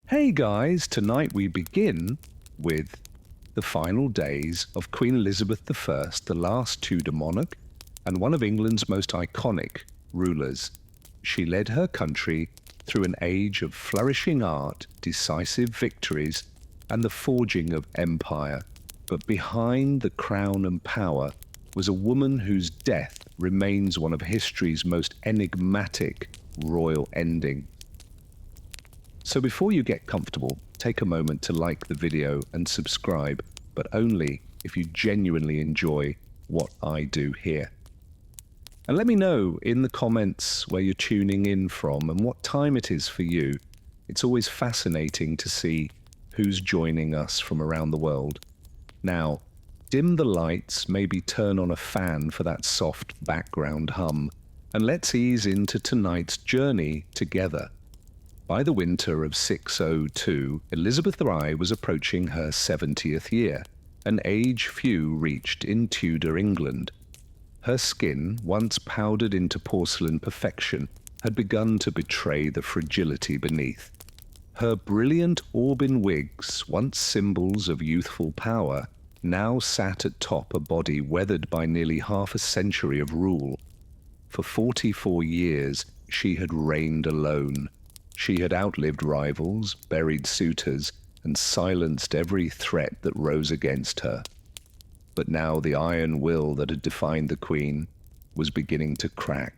Hey guys, tonight we begin with the final days of Queen Elizabeth I, the last Tudor monarch and one of England's most iconic rulers. She led her country through an age of flourishing art, decisive victories, and the forging of empire. But behind the crown and power was a woman whose death remains one of history's most enigmatic royal endings. So before you get comfortable, take a moment to like the video and subscribe, but only if you genuinely enjoy what I do here. And let me know in the comments where you're tuning in from and what time it is for you. It's always fascinating to see who's joining us from around the world. Now, dim the lights, maybe turn on a fan for that soft background hum, and let's ease into tonight's journey together. By the winter of 602, Elizabeth I was approaching her 70th year, an age few reached in Tudor England. Her skin, once powdered into porcelain perfection, had begun to betray the fragility beneath. Her brilliant auburn wigs, once symbols of youthful power, now sat atop a body weathered by nearly half a century of rule. For 44 years, she had reigned alone. She had outlived rivals, buried suitors, and silenced every threat that rose against her. But now the iron will that had defined the Queen was beginning to crack.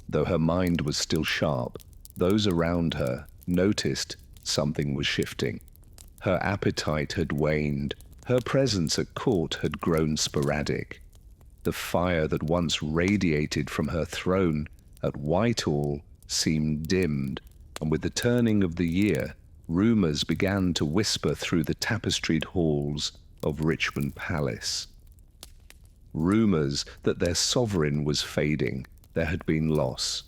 Though her mind was still sharp, those around her noticed something was shifting. Her appetite had waned. Her presence at court had grown sporadic. The fire that once radiated from her throne at Whitehall seemed dimmed, and with the turning of the year, rumours began to whisper through the tapestried halls of Richmond Palace. Rumours that their sovereign was fading. There had been loss.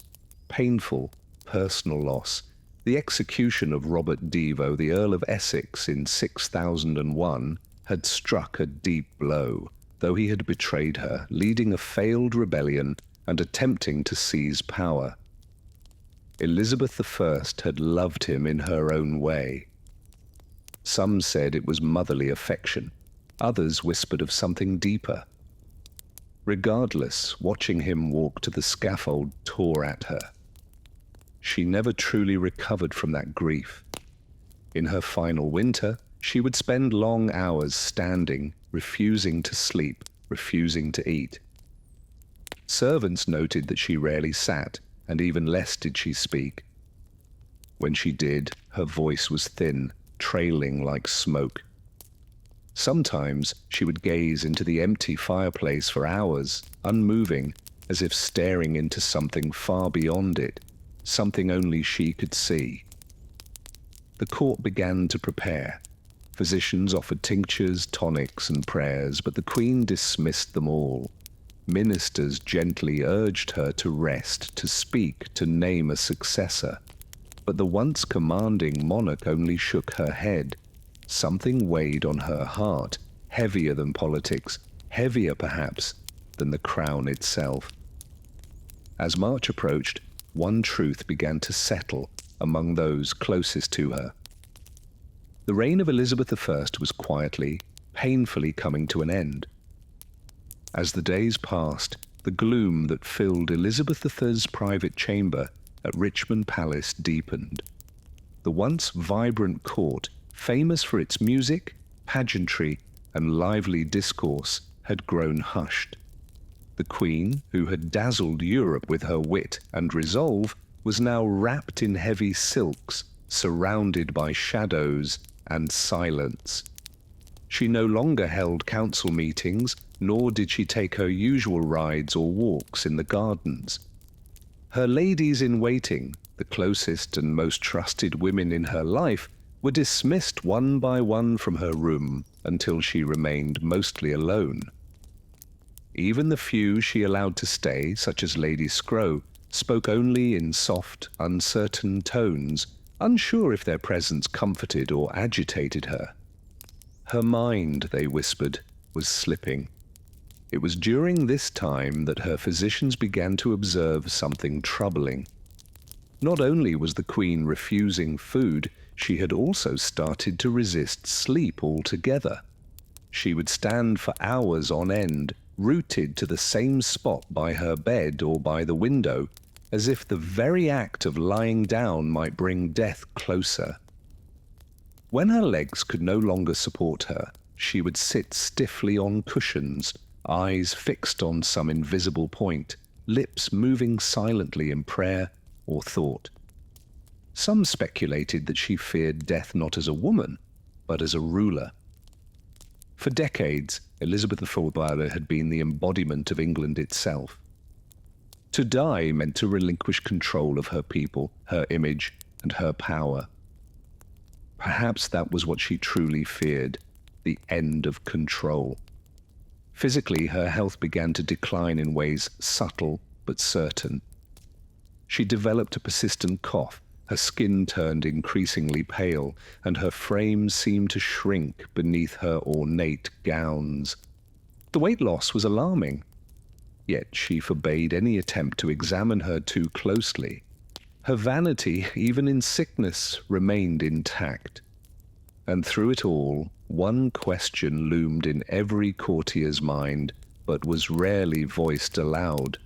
Painful, personal loss. The execution of Robert Devo, the Earl of Essex, in 6001 had struck a deep blow, though he had betrayed her, leading a failed rebellion and attempting to seize power. Elizabeth I had loved him in her own way. Some said it was motherly affection. Others whispered of something deeper. Regardless, watching him walk to the scaffold tore at her. She never truly recovered from that grief. In her final winter, she would spend long hours standing, refusing to sleep, refusing to eat. Servants noted that she rarely sat, and even less did she speak. When she did, her voice was thin, trailing like smoke. Sometimes she would gaze into the empty fireplace for hours, unmoving, as if staring into something far beyond it, something only she could see. The court began to prepare. Physicians offered tinctures, tonics, and prayers, but the Queen dismissed them all. Ministers gently urged her to rest, to speak, to name a successor. But the once commanding monarch only shook her head. Something weighed on her heart, heavier than politics, heavier perhaps than the crown itself. As March approached, one truth began to settle among those closest to her. The reign of Elizabeth I was quietly, painfully coming to an end. As the days passed, the gloom that filled Elizabeth I's private chamber at Richmond Palace deepened. The once vibrant court, famous for its music, pageantry, and lively discourse, had grown hushed. The Queen, who had dazzled Europe with her wit and resolve, was now wrapped in heavy silks, surrounded by shadows and silence. She no longer held council meetings, nor did she take her usual rides or walks in the gardens. Her ladies-in-waiting, the closest and most trusted women in her life, were dismissed one by one from her room until she remained mostly alone. Even the few she allowed to stay, such as Lady Scrow, spoke only in soft, uncertain tones, unsure if their presence comforted or agitated her. Her mind, they whispered, was slipping. It was during this time that her physicians began to observe something troubling. Not only was the Queen refusing food, she had also started to resist sleep altogether. She would stand for hours on end, rooted to the same spot by her bed or by the window, as if the very act of lying down might bring death closer. When her legs could no longer support her, she would sit stiffly on cushions, eyes fixed on some invisible point, lips moving silently in prayer or thought. Some speculated that she feared death not as a woman, but as a ruler. For decades, Elizabeth IV had been the embodiment of England itself. To die meant to relinquish control of her people, her image, and her power. Perhaps that was what she truly feared, the end of control. Physically, her health began to decline in ways subtle but certain. She developed a persistent cough, her skin turned increasingly pale, and her frame seemed to shrink beneath her ornate gowns. The weight loss was alarming, yet she forbade any attempt to examine her too closely. Her vanity, even in sickness, remained intact. And through it all, one question loomed in every courtier's mind, but was rarely voiced aloud.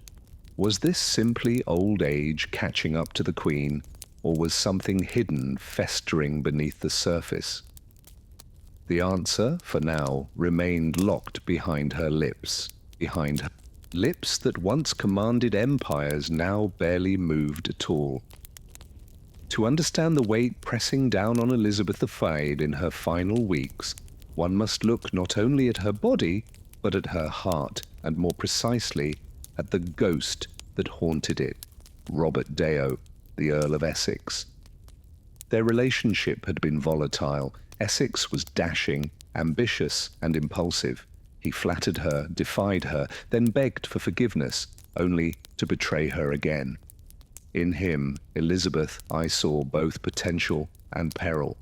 Was this simply old age catching up to the Queen, or was something hidden festering beneath the surface? The answer, for now, remained locked behind her lips, lips that once commanded empires now barely moved at all. To understand the weight pressing down on Elizabeth I in her final weeks, one must look not only at her body, but at her heart, and more precisely, at the ghost that haunted it, Robert Deo, the Earl of Essex. Their relationship had been volatile. Essex was dashing, ambitious, and impulsive. He flattered her, defied her, then begged for forgiveness, only to betray her again. In him, Elizabeth, I saw both potential and peril.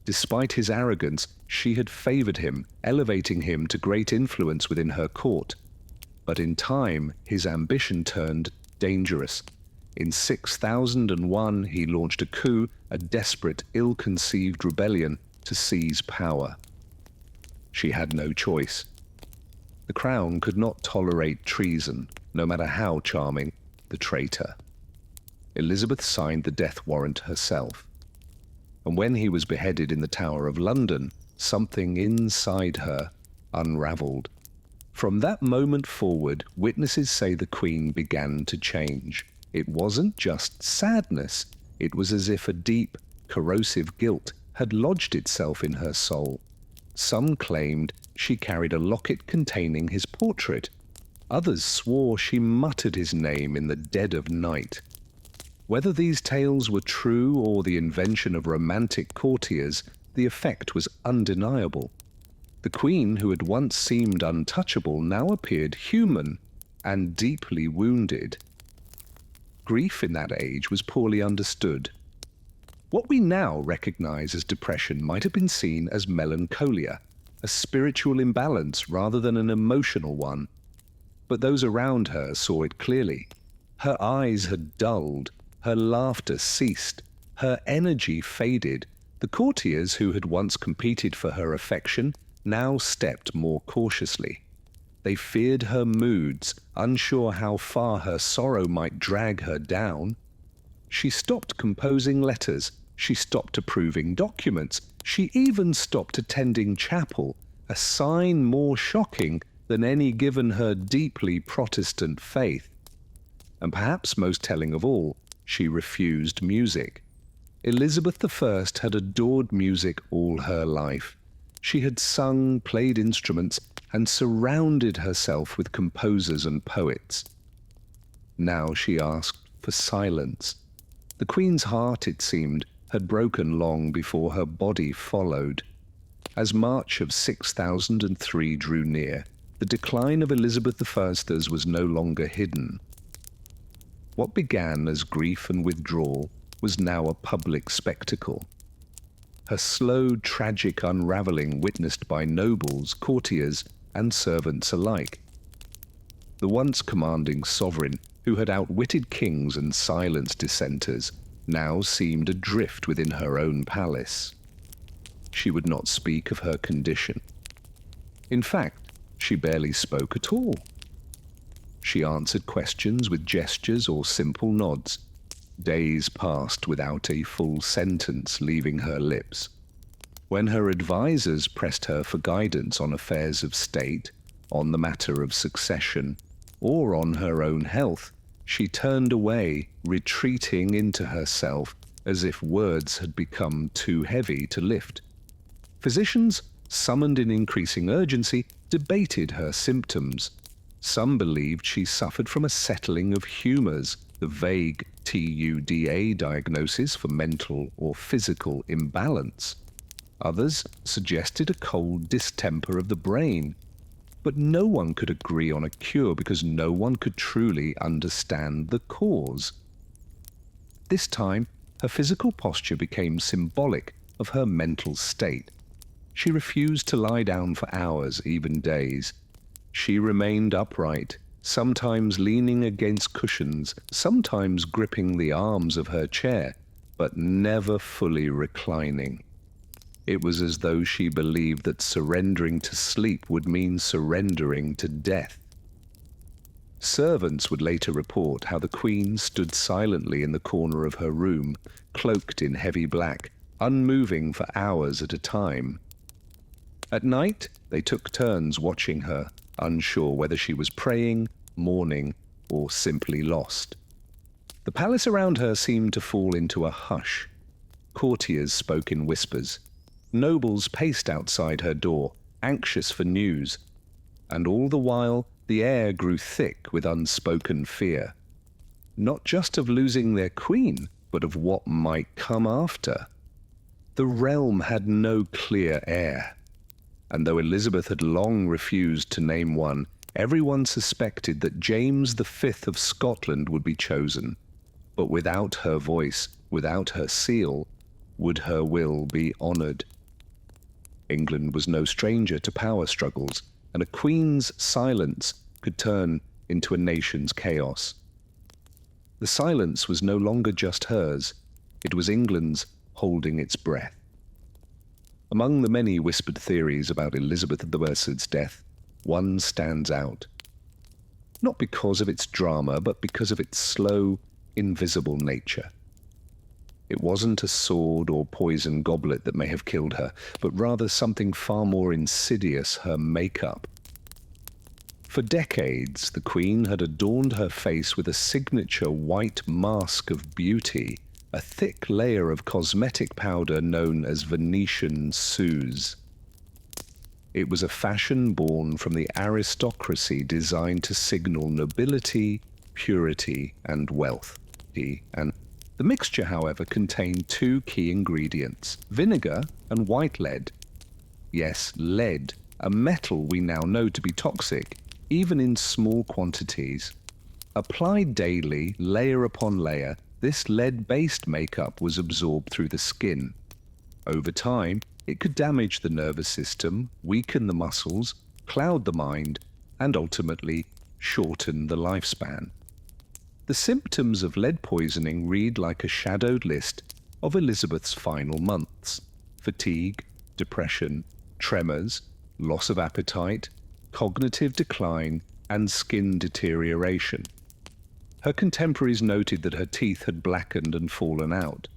Despite his arrogance, she had favoured him, elevating him to great influence within her court. But in time, his ambition turned dangerous. In 6001, he launched a coup, a desperate, ill-conceived rebellion to seize power. She had no choice. The crown could not tolerate treason, no matter how charming the traitor. Elizabeth signed the death warrant herself. And when he was beheaded in the Tower of London, something inside her unravelled. From that moment forward, witnesses say the Queen began to change. It wasn't just sadness. It was as if a deep, corrosive guilt had lodged itself in her soul. Some claimed she carried a locket containing his portrait. Others swore she muttered his name in the dead of night. Whether these tales were true or the invention of romantic courtiers, the effect was undeniable. The Queen, who had once seemed untouchable, now appeared human and deeply wounded. Grief in that age was poorly understood. What we now recognize as depression might have been seen as melancholia, a spiritual imbalance rather than an emotional one. But those around her saw it clearly. Her eyes had dulled, her laughter ceased, her energy faded. The courtiers who had once competed for her affection now stepped more cautiously. They feared her moods, unsure how far her sorrow might drag her down. She stopped composing letters. She stopped approving documents. She even stopped attending chapel, a sign more shocking than any given her deeply Protestant faith. And perhaps most telling of all, she refused music. Elizabeth I had adored music all her life. She had sung, played instruments, and surrounded herself with composers and poets. Now she asked for silence. The Queen's heart, it seemed, had broken long before her body followed. As March of 6003 drew near, the decline of Elizabeth I's was no longer hidden. What began as grief and withdrawal was now a public spectacle. Her slow, tragic unravelling witnessed by nobles, courtiers, and servants alike. The once commanding sovereign, who had outwitted kings and silenced dissenters, now seemed adrift within her own palace. She would not speak of her condition. In fact, she barely spoke at all. She answered questions with gestures or simple nods. Days passed without a full sentence leaving her lips. When her advisers pressed her for guidance on affairs of state, on the matter of succession, or on her own health, she turned away, retreating into herself as if words had become too heavy to lift. Physicians, summoned in increasing urgency, debated her symptoms. Some believed she suffered from a settling of humours, the vague TUDA diagnosis for mental or physical imbalance. Others suggested a cold distemper of the brain. But no one could agree on a cure because no one could truly understand the cause. This time, her physical posture became symbolic of her mental state. She refused to lie down for hours, even days. She remained upright, sometimes leaning against cushions, sometimes gripping the arms of her chair, but never fully reclining. It was as though she believed that surrendering to sleep would mean surrendering to death. Servants would later report how the Queen stood silently in the corner of her room, cloaked in heavy black, unmoving for hours at a time. At night, they took turns watching her, unsure whether she was praying, mourning, or simply lost. The palace around her seemed to fall into a hush. Courtiers spoke in whispers. Nobles paced outside her door, anxious for news, and all the while the air grew thick with unspoken fear, not just of losing their queen, but of what might come after. The realm had no clear heir, and though Elizabeth had long refused to name one, everyone suspected that James V of Scotland would be chosen, but without her voice, without her seal, would her will be honoured. England was no stranger to power struggles, and a queen's silence could turn into a nation's chaos. The silence was no longer just hers, it was England's holding its breath. Among the many whispered theories about Elizabeth I's death, one stands out. Not because of its drama, but because of its slow, invisible nature. It wasn't a sword or poison goblet that may have killed her, but rather something far more insidious, her makeup. For decades, the Queen had adorned her face with a signature white mask of beauty, a thick layer of cosmetic powder known as Venetian souze. It was a fashion born from the aristocracy designed to signal nobility, purity, and wealth. And the mixture, however, contained two key ingredients, vinegar and white lead. Yes, lead, a metal we now know to be toxic, even in small quantities. Applied daily, layer upon layer, this lead-based makeup was absorbed through the skin. Over time, it could damage the nervous system, weaken the muscles, cloud the mind, and ultimately shorten the lifespan. The symptoms of lead poisoning read like a shadowed list of Elizabeth's final months: fatigue, depression, tremors, loss of appetite, cognitive decline, and skin deterioration. Her contemporaries noted that her teeth had blackened and fallen out.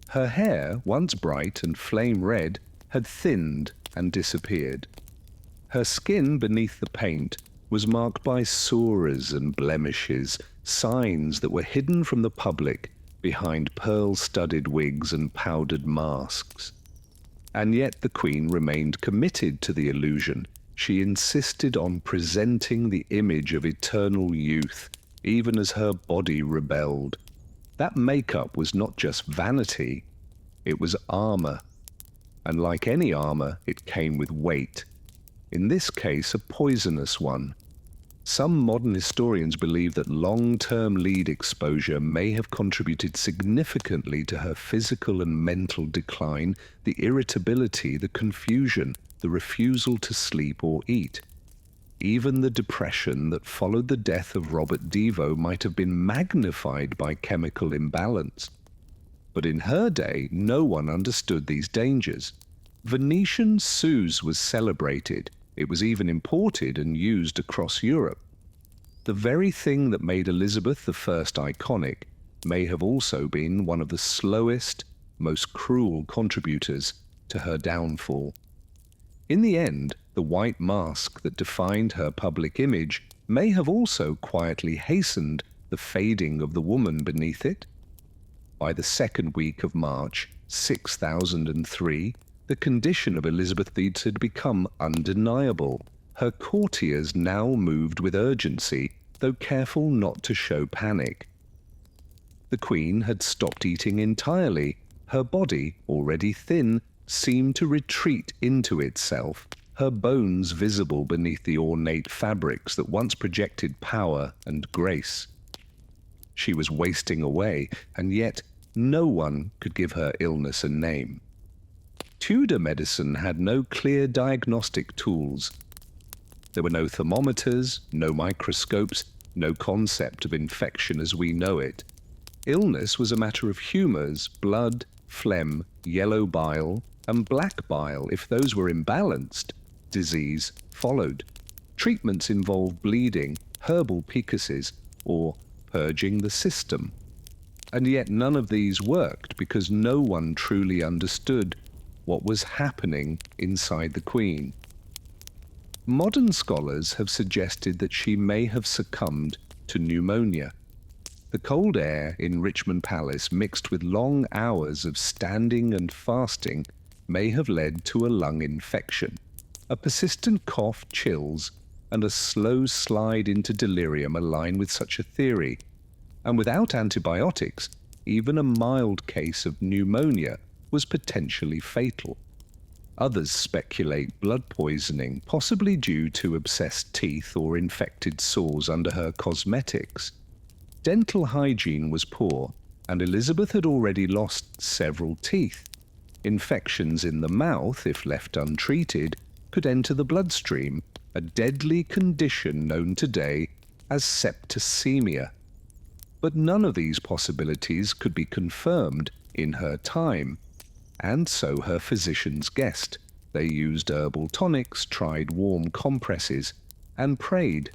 Her hair, once bright and flame red, had thinned and disappeared. Her skin beneath the paint was marked by sores and blemishes, signs that were hidden from the public behind pearl-studded wigs and powdered masks. And yet the Queen remained committed to the illusion. She insisted on presenting the image of eternal youth, even as her body rebelled. That makeup was not just vanity, it was armor. And like any armor, it came with weight. In this case, a poisonous one. Some modern historians believe that long-term lead exposure may have contributed significantly to her physical and mental decline, the irritability, the confusion, the refusal to sleep or eat. Even the depression that followed the death of Robert Devo might have been magnified by chemical imbalance. But in her day, no one understood these dangers. Venetian Suze was celebrated. It was even imported and used across Europe. The very thing that made Elizabeth I iconic may have also been one of the slowest, most cruel contributors to her downfall. In the end, the white mask that defined her public image may have also quietly hastened the fading of the woman beneath it. By the second week of March 6003, the condition of Elizabeth had become undeniable. Her courtiers now moved with urgency, though careful not to show panic. The Queen had stopped eating entirely. Her body, already thin, seemed to retreat into itself, her bones visible beneath the ornate fabrics that once projected power and grace. She was wasting away, and yet no one could give her illness a name. Tudor medicine had no clear diagnostic tools. There were no thermometers, no microscopes, no concept of infection as we know it. Illness was a matter of humours, blood, phlegm, yellow bile, and black bile. If those were imbalanced, disease followed. Treatments involved bleeding, herbal picases, or purging the system. And yet none of these worked because no one truly understood what was happening inside the Queen. Modern scholars have suggested that she may have succumbed to pneumonia. The cold air in Richmond Palace, mixed with long hours of standing and fasting, may have led to a lung infection. A persistent cough, chills, and a slow slide into delirium align with such a theory. And without antibiotics, even a mild case of pneumonia was potentially fatal. Others speculate blood poisoning, possibly due to obsessed teeth or infected sores under her cosmetics. Dental hygiene was poor, and Elizabeth had already lost several teeth. Infections in the mouth, if left untreated, could enter the bloodstream, a deadly condition known today as septicemia. But none of these possibilities could be confirmed in her time, and so her physicians guessed. They used herbal tonics, tried warm compresses, and prayed.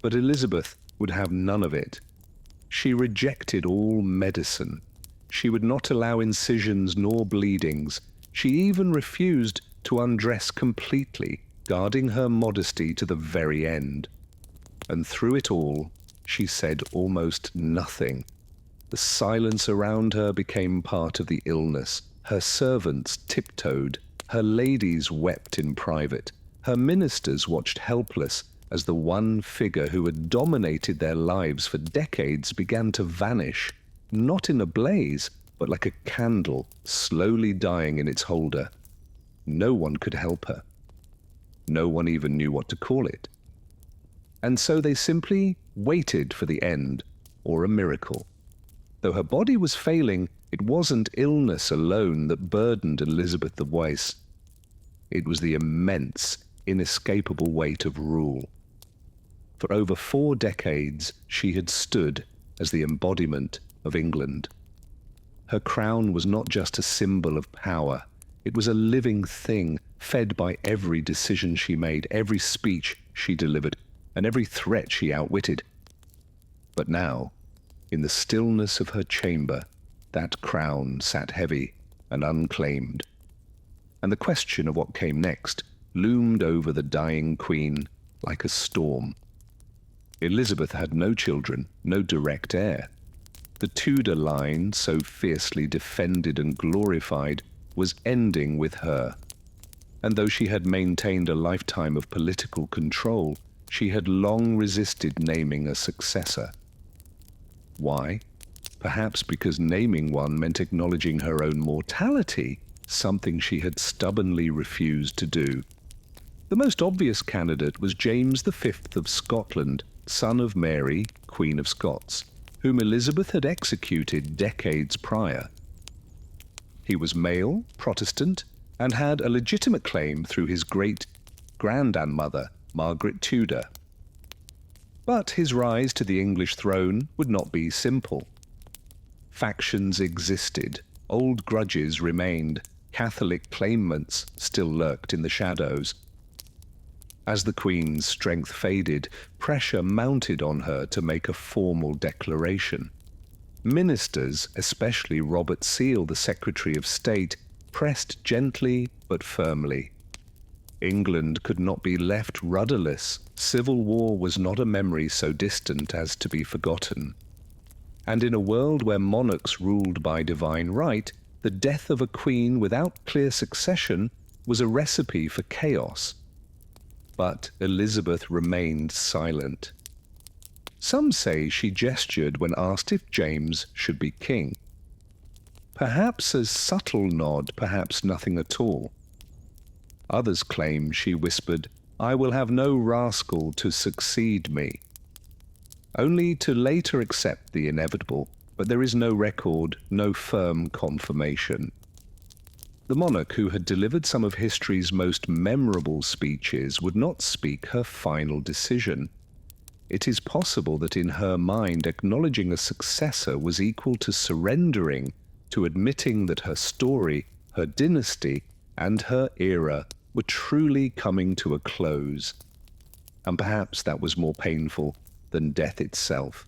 But Elizabeth would have none of it. She rejected all medicine. She would not allow incisions nor bleedings. She even refused to undress completely, guarding her modesty to the very end. And through it all, she said almost nothing. The silence around her became part of the illness. Her servants tiptoed. Her ladies wept in private. Her ministers watched helpless as the one figure who had dominated their lives for decades began to vanish, not in a blaze, but like a candle slowly dying in its holder. No one could help her. No one even knew what to call it. And so they simply waited for the end, or a miracle. Though her body was failing, it wasn't illness alone that burdened Elizabeth I. It was the immense, inescapable weight of rule. For over 4 decades, she had stood as the embodiment of England. Her crown was not just a symbol of power. It was a living thing, fed by every decision she made, every speech she delivered, and every threat she outwitted. But now, in the stillness of her chamber, that crown sat heavy and unclaimed. And the question of what came next loomed over the dying Queen like a storm. Elizabeth had no children, no direct heir. The Tudor line, so fiercely defended and glorified, was ending with her. And though she had maintained a lifetime of political control, she had long resisted naming a successor. Why? Perhaps because naming one meant acknowledging her own mortality, something she had stubbornly refused to do. The most obvious candidate was James V of Scotland, son of Mary, Queen of Scots, whom Elizabeth had executed decades prior. He was male, Protestant, and had a legitimate claim through his great-grandmother, Margaret Tudor. But his rise to the English throne would not be simple. Factions existed, Old grudges remained. Catholic claimants still lurked in the shadows. As the Queen's strength faded, pressure mounted on her to make a formal declaration. Ministers, especially Robert Seel, the Secretary of State, pressed gently but firmly. England could not be left rudderless. Civil war was not a memory so distant as to be forgotten. And in a world where monarchs ruled by divine right, the death of a queen without clear succession was a recipe for chaos. But Elizabeth remained silent. Some say she gestured when asked if James should be king. Perhaps a subtle nod, perhaps nothing at all. Others claim she whispered, "I will have no rascal to succeed me," only to later accept the inevitable, but there is no record, no firm confirmation. The monarch, who had delivered some of history's most memorable speeches, would not speak her final decision. It is possible that in her mind acknowledging a successor was equal to surrendering, to admitting that her story, her dynasty, and her era were truly coming to a close. And perhaps that was more painful than death itself.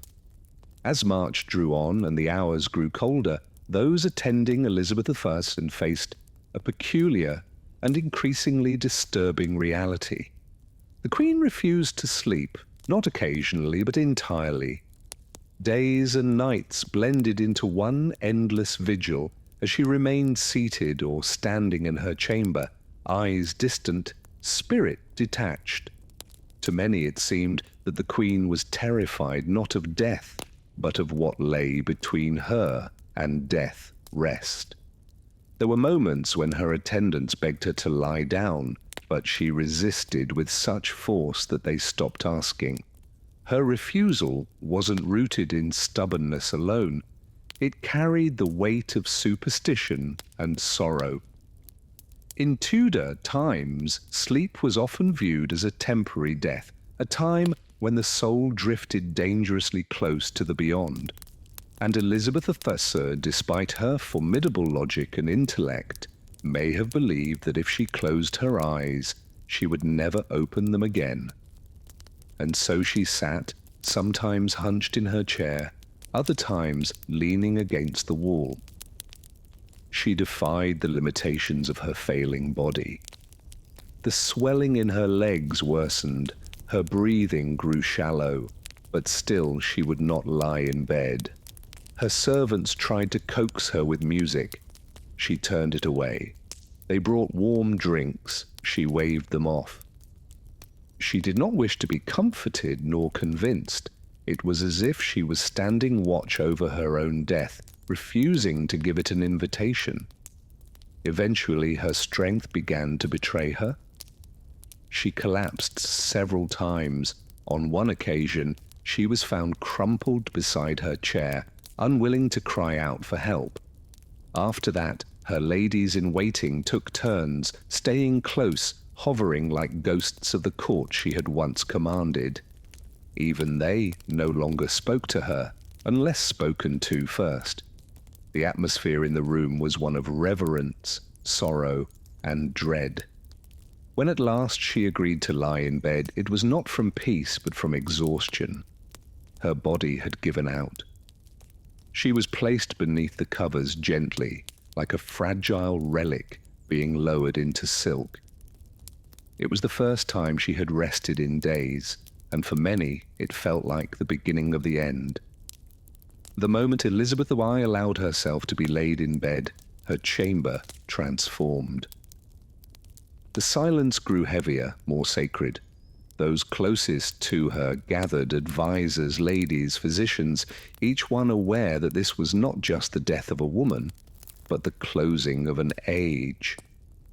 As March drew on and the hours grew colder, those attending Elizabeth I faced a peculiar and increasingly disturbing reality. The Queen refused to sleep, not occasionally, but entirely. Days and nights blended into one endless vigil as she remained seated or standing in her chamber, eyes distant, spirit detached. To many it seemed that the Queen was terrified not of death, but of what lay between her and death rest. There were moments when her attendants begged her to lie down, but she resisted with such force that they stopped asking. Her refusal wasn't rooted in stubbornness alone. It carried the weight of superstition and sorrow. In Tudor times, sleep was often viewed as a temporary death, a time when the soul drifted dangerously close to the beyond. And Elizabeth I, despite her formidable logic and intellect, may have believed that if she closed her eyes, she would never open them again. And so she sat, sometimes hunched in her chair, other times leaning against the wall. She defied the limitations of her failing body. The swelling in her legs worsened, her breathing grew shallow, but still she would not lie in bed. Her servants tried to coax her with music. She turned it away. They brought warm drinks. She waved them off. She did not wish to be comforted nor convinced. It was as if she was standing watch over her own death, refusing to give it an invitation. Eventually, her strength began to betray her. She collapsed several times. On one occasion, she was found crumpled beside her chair, unwilling to cry out for help. After that, her ladies-in-waiting took turns, staying close, hovering like ghosts of the court she had once commanded. Even they no longer spoke to her, unless spoken to first. The atmosphere in the room was one of reverence, sorrow, and dread. When at last she agreed to lie in bed, it was not from peace but from exhaustion. Her body had given out. She was placed beneath the covers gently, like a fragile relic being lowered into silk. It was the first time she had rested in days, and for many it felt like the beginning of the end. The moment Elizabeth I allowed herself to be laid in bed, her chamber transformed. The silence grew heavier, more sacred. Those closest to her gathered, advisers, ladies, physicians, each one aware that this was not just the death of a woman, but the closing of an age.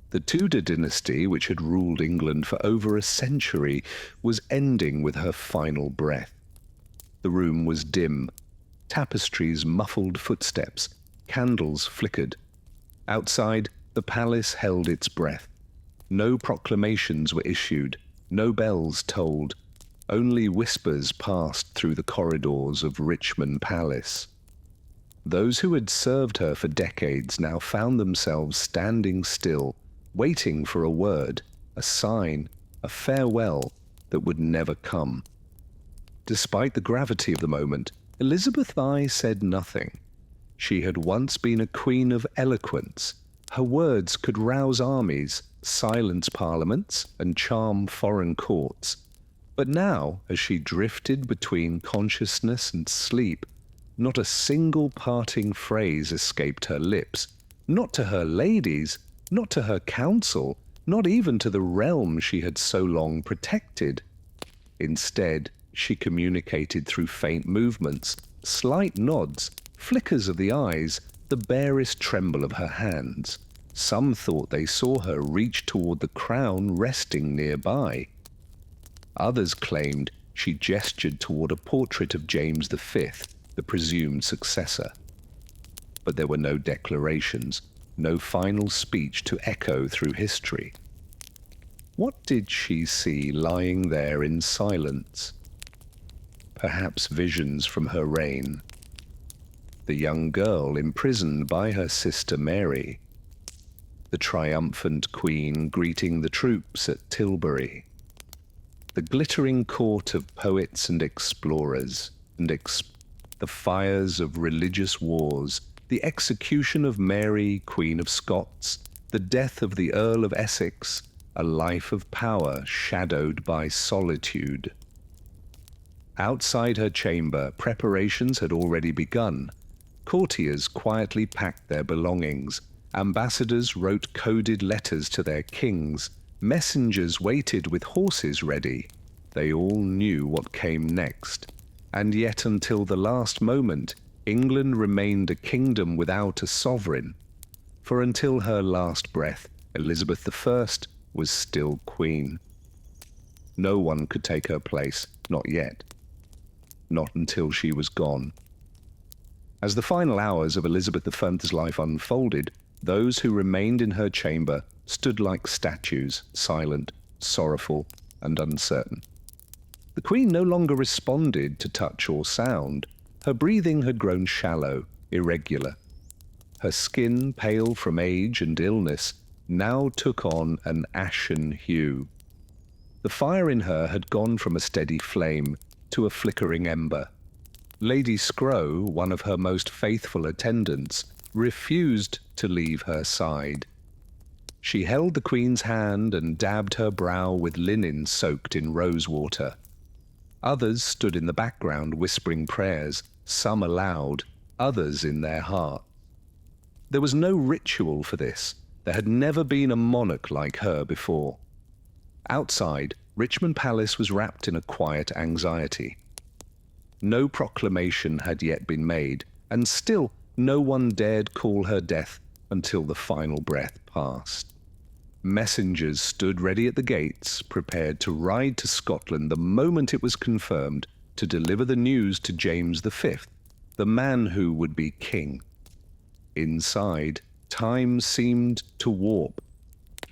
The Tudor dynasty, which had ruled England for over a century, was ending with her final breath. The room was dim. Tapestries muffled footsteps. Candles flickered. Outside, the palace held its breath. No proclamations were issued. No bells tolled. Only whispers passed through the corridors of Richmond Palace. Those who had served her for decades now found themselves standing still, waiting for a word, a sign, a farewell that would never come. Despite the gravity of the moment, Elizabeth I said nothing. She had once been a queen of eloquence. Her words could rouse armies, silence parliaments, and charm foreign courts. But now, as she drifted between consciousness and sleep, not a single parting phrase escaped her lips, not to her ladies, not to her council, not even to the realm she had so long protected. Instead, she communicated through faint movements, slight nods, flickers of the eyes, the barest tremble of her hands. Some thought they saw her reach toward the crown resting nearby. Others claimed she gestured toward a portrait of James V, the presumed successor. But there were no declarations, no final speech to echo through history. What did she see lying there in silence? Perhaps visions from her reign. The young girl imprisoned by her sister Mary. The triumphant queen greeting the troops at Tilbury. The glittering court of poets and explorers, and the fires of religious wars, the execution of Mary, Queen of Scots, the death of the Earl of Essex, a life of power shadowed by solitude. Outside her chamber, preparations had already begun. Courtiers quietly packed their belongings. Ambassadors wrote coded letters to their kings. Messengers waited with horses ready. They all knew what came next. And yet until the last moment, England remained a kingdom without a sovereign. For until her last breath, Elizabeth I was still queen. No one could take her place, not yet. Not until she was gone. As the final hours of Elizabeth I's life unfolded, those who remained in her chamber stood like statues, silent, sorrowful, and uncertain. The Queen no longer responded to touch or sound. Her breathing had grown shallow, irregular. Her skin, pale from age and illness, now took on an ashen hue. The fire in her had gone from a steady flame to a flickering ember. Lady Scrow, one of her most faithful attendants, refused to leave her side. She held the Queen's hand and dabbed her brow with linen soaked in rose water. Others stood in the background whispering prayers, some aloud, others in their heart. There was no ritual for this. There had never been a monarch like her before. Outside, Richmond Palace was wrapped in a quiet anxiety. No proclamation had yet been made, and still no one dared call her death until the final breath passed. Messengers stood ready at the gates, prepared to ride to Scotland the moment it was confirmed to deliver the news to James V, the man who would be king. Inside, time seemed to warp.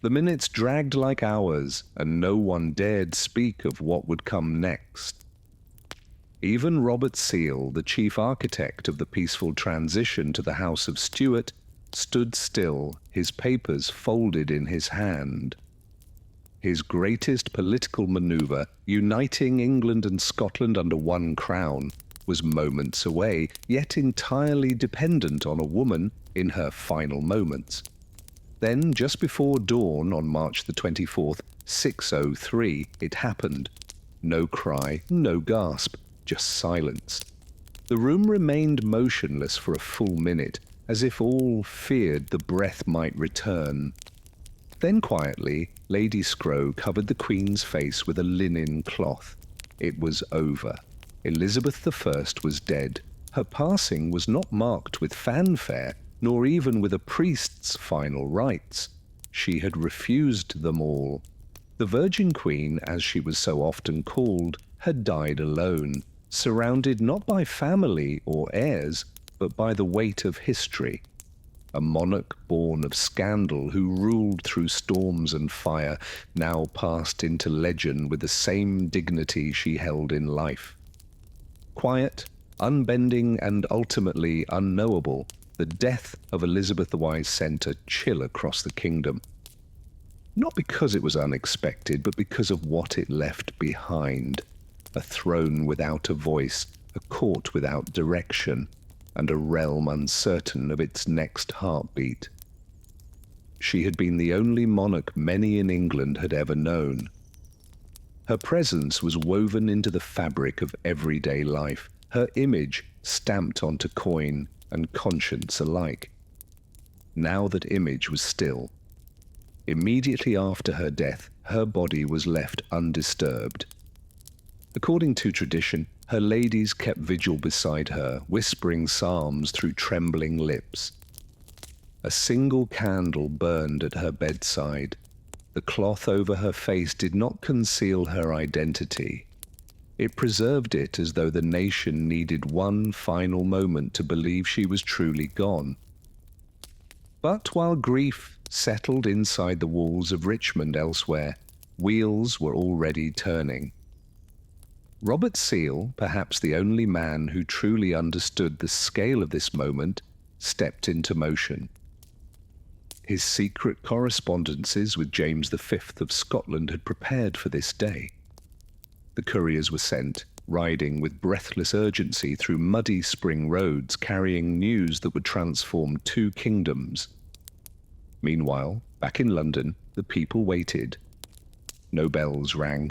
The minutes dragged like hours, and no one dared speak of what would come next. Even Robert Seel, the chief architect of the peaceful transition to the House of Stuart, stood still, his papers folded in his hand. His greatest political maneuver, uniting England and Scotland under one crown, was moments away, yet entirely dependent on a woman in her final moments. Then, just before dawn on March the 24th, 6:03, it happened. No cry, no gasp, just silence. The room remained motionless for a full minute, as if all feared the breath might return. Then quietly, Lady Scrow covered the Queen's face with a linen cloth. It was over. Elizabeth I was dead. Her passing was not marked with fanfare, nor even with a priest's final rites. She had refused them all. The Virgin Queen, as she was so often called, had died alone, surrounded not by family or heirs, but by the weight of history. A monarch born of scandal who ruled through storms and fire, now passed into legend with the same dignity she held in life. Quiet, Unbending and ultimately unknowable, the death of Elizabeth the Wise sent a chill across the kingdom. Not because it was unexpected, but because of what it left behind. A throne without a voice, a court without direction, and a realm uncertain of its next heartbeat. She had been the only monarch many in England had ever known. Her presence was woven into the fabric of everyday life, her image stamped onto coin and conscience alike. Now that image was still. Immediately after her death, her body was left undisturbed. According to tradition, her ladies kept vigil beside her, whispering psalms through trembling lips. A single candle burned at her bedside. The cloth over her face did not conceal her identity. It preserved it as though the nation needed one final moment to believe she was truly gone. But while grief settled inside the walls of Richmond elsewhere, wheels were already turning. Robert Seel, perhaps the only man who truly understood the scale of this moment, stepped into motion. His secret correspondences with James V of Scotland had prepared for this day. The couriers were sent, riding with breathless urgency through muddy spring roads, carrying news that would transform two kingdoms. Meanwhile, back in London, the people waited. No bells rang.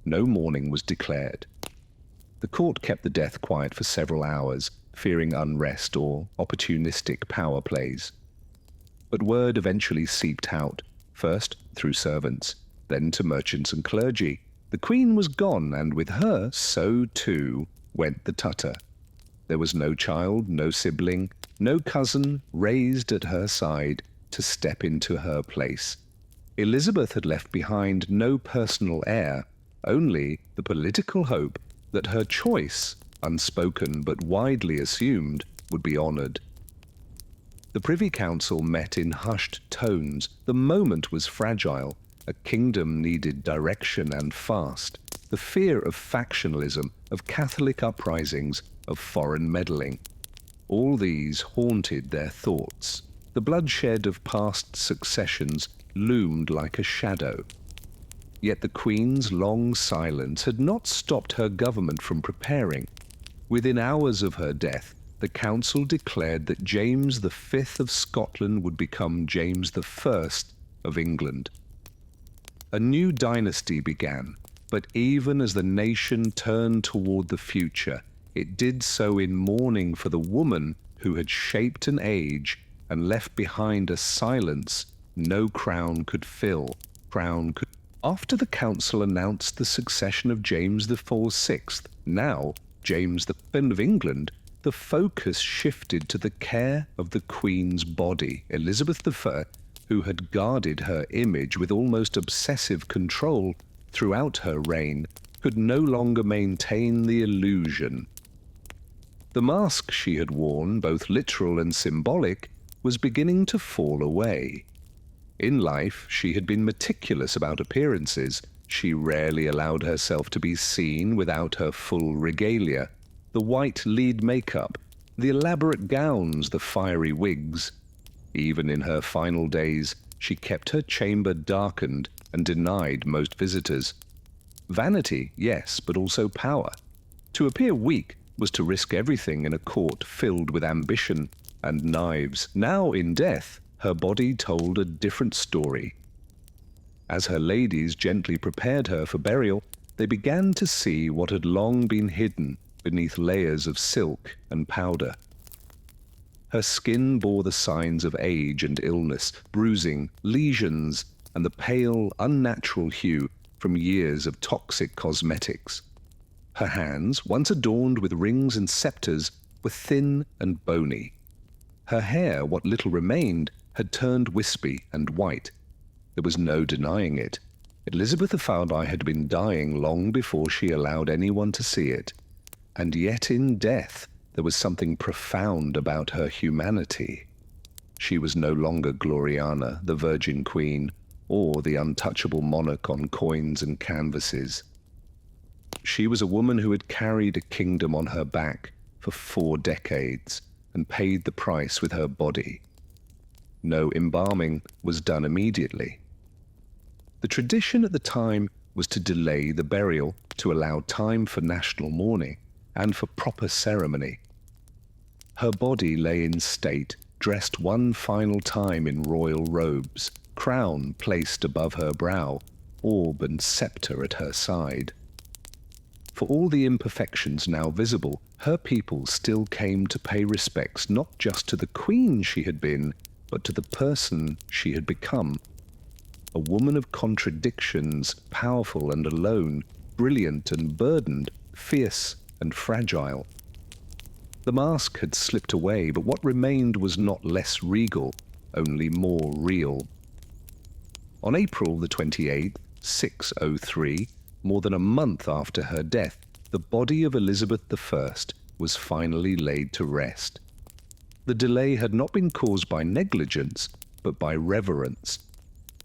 No mourning was declared. The court kept the death quiet for several hours, fearing unrest or opportunistic power plays. But word eventually seeped out, first through servants, then to merchants and clergy. The Queen was gone, and with her, so too went the tutor. There was no child, no sibling, no cousin raised at her side to step into her place. Elizabeth had left behind no personal heir, only the political hope that her choice, unspoken but widely assumed, would be honoured. The Privy Council met in hushed tones. The moment was fragile. A kingdom needed direction and fast. The fear of factionalism, of Catholic uprisings, of foreign meddling. All these haunted their thoughts. The bloodshed of past successions loomed like a shadow. Yet the Queen's long silence had not stopped her government from preparing. Within hours of her death, the Council declared that James V of Scotland would become James I of England. A new dynasty began, but even as the nation turned toward the future, it did so in mourning for the woman who had shaped an age and left behind a silence no crown could fill. After the council announced the succession of James IV VI, now James V of England, the focus shifted to the care of the Queen's body. Elizabeth I, who had guarded her image with almost obsessive control throughout her reign, could no longer maintain the illusion. The mask she had worn, both literal and symbolic, was beginning to fall away. In life, she had been meticulous about appearances. She rarely allowed herself to be seen without her full regalia. The white lead makeup, the elaborate gowns, the fiery wigs. Even in her final days, she kept her chamber darkened and denied most visitors. Vanity, yes, but also power. To appear weak was to risk everything in a court filled with ambition and knives. Now, in death, her body told a different story. As her ladies gently prepared her for burial, they began to see what had long been hidden beneath layers of silk and powder. Her skin bore the signs of age and illness, bruising, lesions, and the pale, unnatural hue from years of toxic cosmetics. Her hands, once adorned with rings and scepters, were thin and bony. Her hair, what little remained, had turned wispy and white. There was no denying it. Elizabeth of Fowlby had been dying long before she allowed anyone to see it. And yet in death there was something profound about her humanity. She was no longer Gloriana, the Virgin Queen, or the untouchable monarch on coins and canvases. she was a woman who had carried a kingdom on her back for 4 decades and paid the price with her body. No embalming was done immediately. The tradition at the time was to delay the burial to allow time for national mourning and for proper ceremony. Her body lay in state, dressed one final time in royal robes, crown placed above her brow, orb and scepter at her side. For all the imperfections now visible, her people still came to pay respects not just to the queen she had been, but to the person she had become. A woman of contradictions, powerful and alone, brilliant and burdened, fierce and fragile. The mask had slipped away, but what remained was not less regal, only more real. On April the 28th, 603, more than a month after her death, the body of Elizabeth I was finally laid to rest. The delay had not been caused by negligence, but by reverence.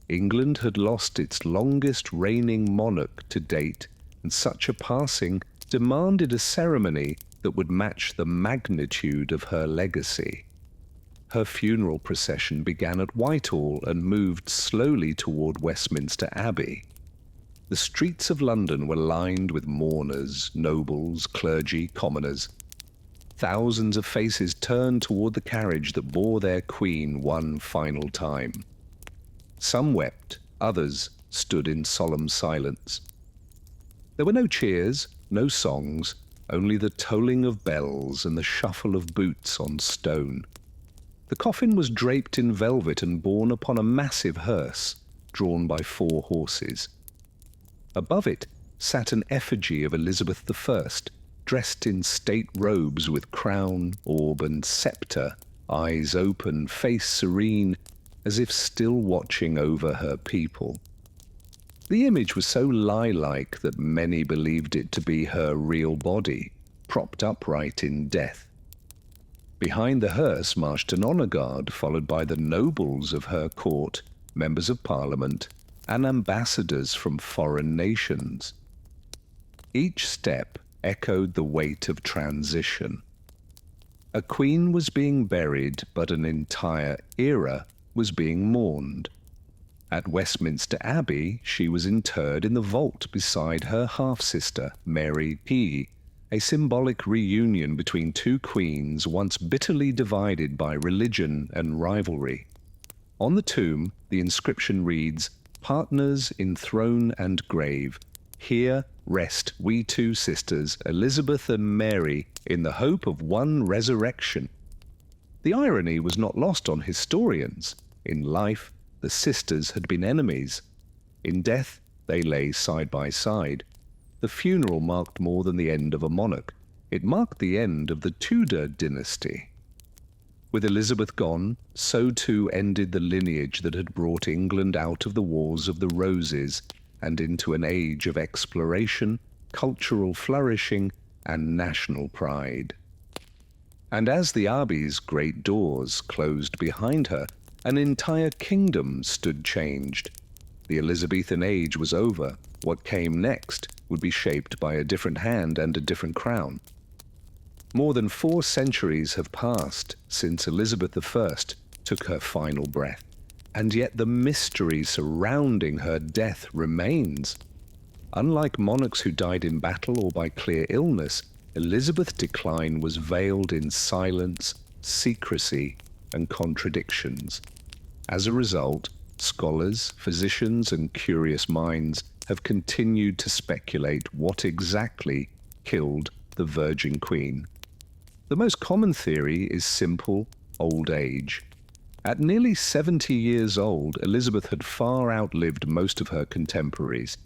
England had lost its longest reigning monarch to date, and such a passing demanded a ceremony that would match the magnitude of her legacy. Her funeral procession began at Whitehall and moved slowly toward Westminster Abbey. The streets of London were lined with mourners, nobles, clergy, commoners. Thousands of faces turned toward the carriage that bore their queen one final time. Some wept, others stood in solemn silence. There were no cheers, no songs, only the tolling of bells and the shuffle of boots on stone. The coffin was draped in velvet and borne upon a massive hearse, drawn by 4 horses. Above it sat an effigy of Elizabeth I, dressed in state robes with crown, orb and scepter, eyes open, face serene, as if still watching over her people. The image was so lie-like that many believed it to be her real body, propped upright in death. Behind the hearse marched an honour guard, followed by the nobles of her court, members of Parliament, and ambassadors from foreign nations. Each step echoed the weight of transition. A queen was being buried, but an entire era was being mourned. At Westminster Abbey, she was interred in the vault beside her half-sister, Mary P., a symbolic reunion between 2 queens once bitterly divided by religion and rivalry. On the tomb, the inscription reads, "Partners in throne and grave, here rest we 2 sisters, Elizabeth and Mary, in the hope of one resurrection." The irony was not lost on historians. In life, the sisters had been enemies. In death, they lay side by side. The funeral marked more than the end of a monarch. It marked the end of the Tudor dynasty. With Elizabeth gone, so too ended the lineage that had brought England out of the Wars of the Roses and into an age of exploration, cultural flourishing, and national pride. And as the Abbey's great doors closed behind her, an entire kingdom stood changed. The Elizabethan age was over. What came next would be shaped by a different hand and a different crown. More than 4 centuries have passed since Elizabeth I took her final breath, and yet the mystery surrounding her death remains. Unlike monarchs who died in battle or by clear illness, Elizabeth's decline was veiled in silence, secrecy, and contradictions. As a result, scholars, physicians, and curious minds have continued to speculate what exactly killed the Virgin Queen. The most common theory is simple old age. At nearly 70 years old, Elizabeth had far outlived most of her contemporaries.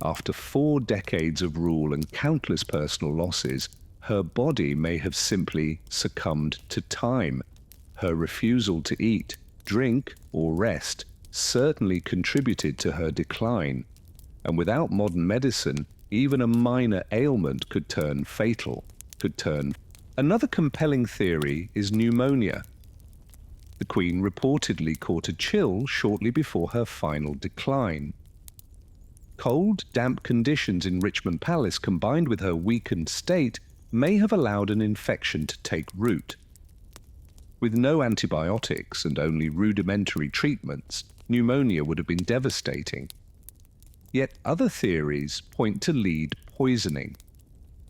After 4 decades of rule and countless personal losses, her body may have simply succumbed to time. Her refusal to eat, drink, or rest certainly contributed to her decline, and without modern medicine, even a minor ailment could turn fatal, Another compelling theory is pneumonia. The Queen reportedly caught a chill shortly before her final decline. Cold, damp conditions in Richmond Palace combined with her weakened state may have allowed an infection to take root. With no antibiotics and only rudimentary treatments, pneumonia would have been devastating. Yet other theories point to lead poisoning.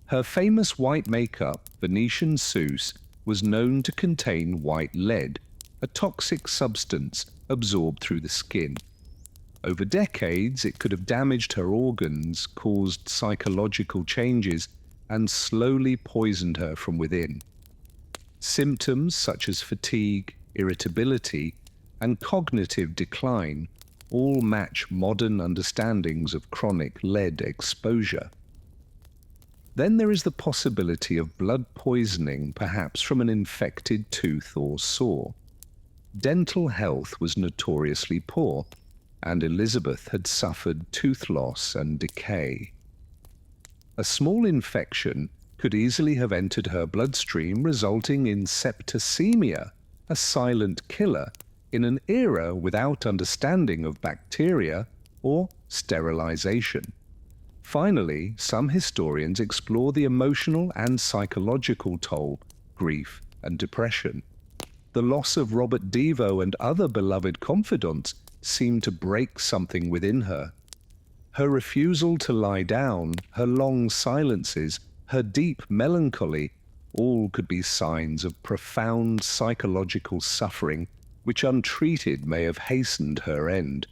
Her famous white makeup, Venetian Sousse, was known to contain white lead, a toxic substance absorbed through the skin. Over decades, it could have damaged her organs, caused psychological changes, and slowly poisoned her from within. Symptoms such as fatigue, irritability, and cognitive decline all match modern understandings of chronic lead exposure. Then there is the possibility of blood poisoning, perhaps from an infected tooth or sore. Dental health was notoriously poor, and Elizabeth had suffered tooth loss and decay. A small infection could easily have entered her bloodstream, resulting in septicemia, a silent killer, in an era without understanding of bacteria or sterilization. Finally, some historians explore the emotional and psychological toll, grief and depression. The loss of Robert Devo and other beloved confidants seemed to break something within her. Her refusal to lie down, her long silences, her deep melancholy, all could be signs of profound psychological suffering, which untreated may have hastened her end.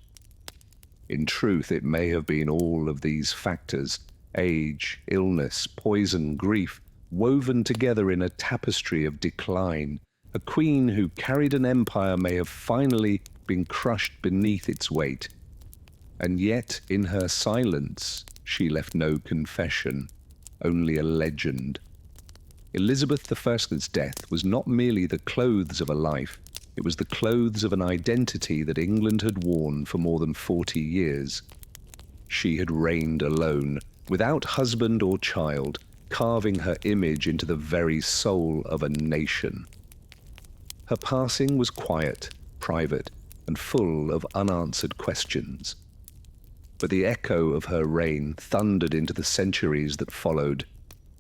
In truth, it may have been all of these factors, age, illness, poison, grief, woven together in a tapestry of decline. A queen who carried an empire may have finally been crushed beneath its weight. And yet, in her silence, she left no confession, only a legend. Elizabeth I's death was not merely the clothes of a life, it was the clothes of an identity that England had worn for more than 40 years. She had reigned alone, without husband or child, carving her image into the very soul of a nation. Her passing was quiet, private, and full of unanswered questions. But the echo of her reign thundered into the centuries that followed.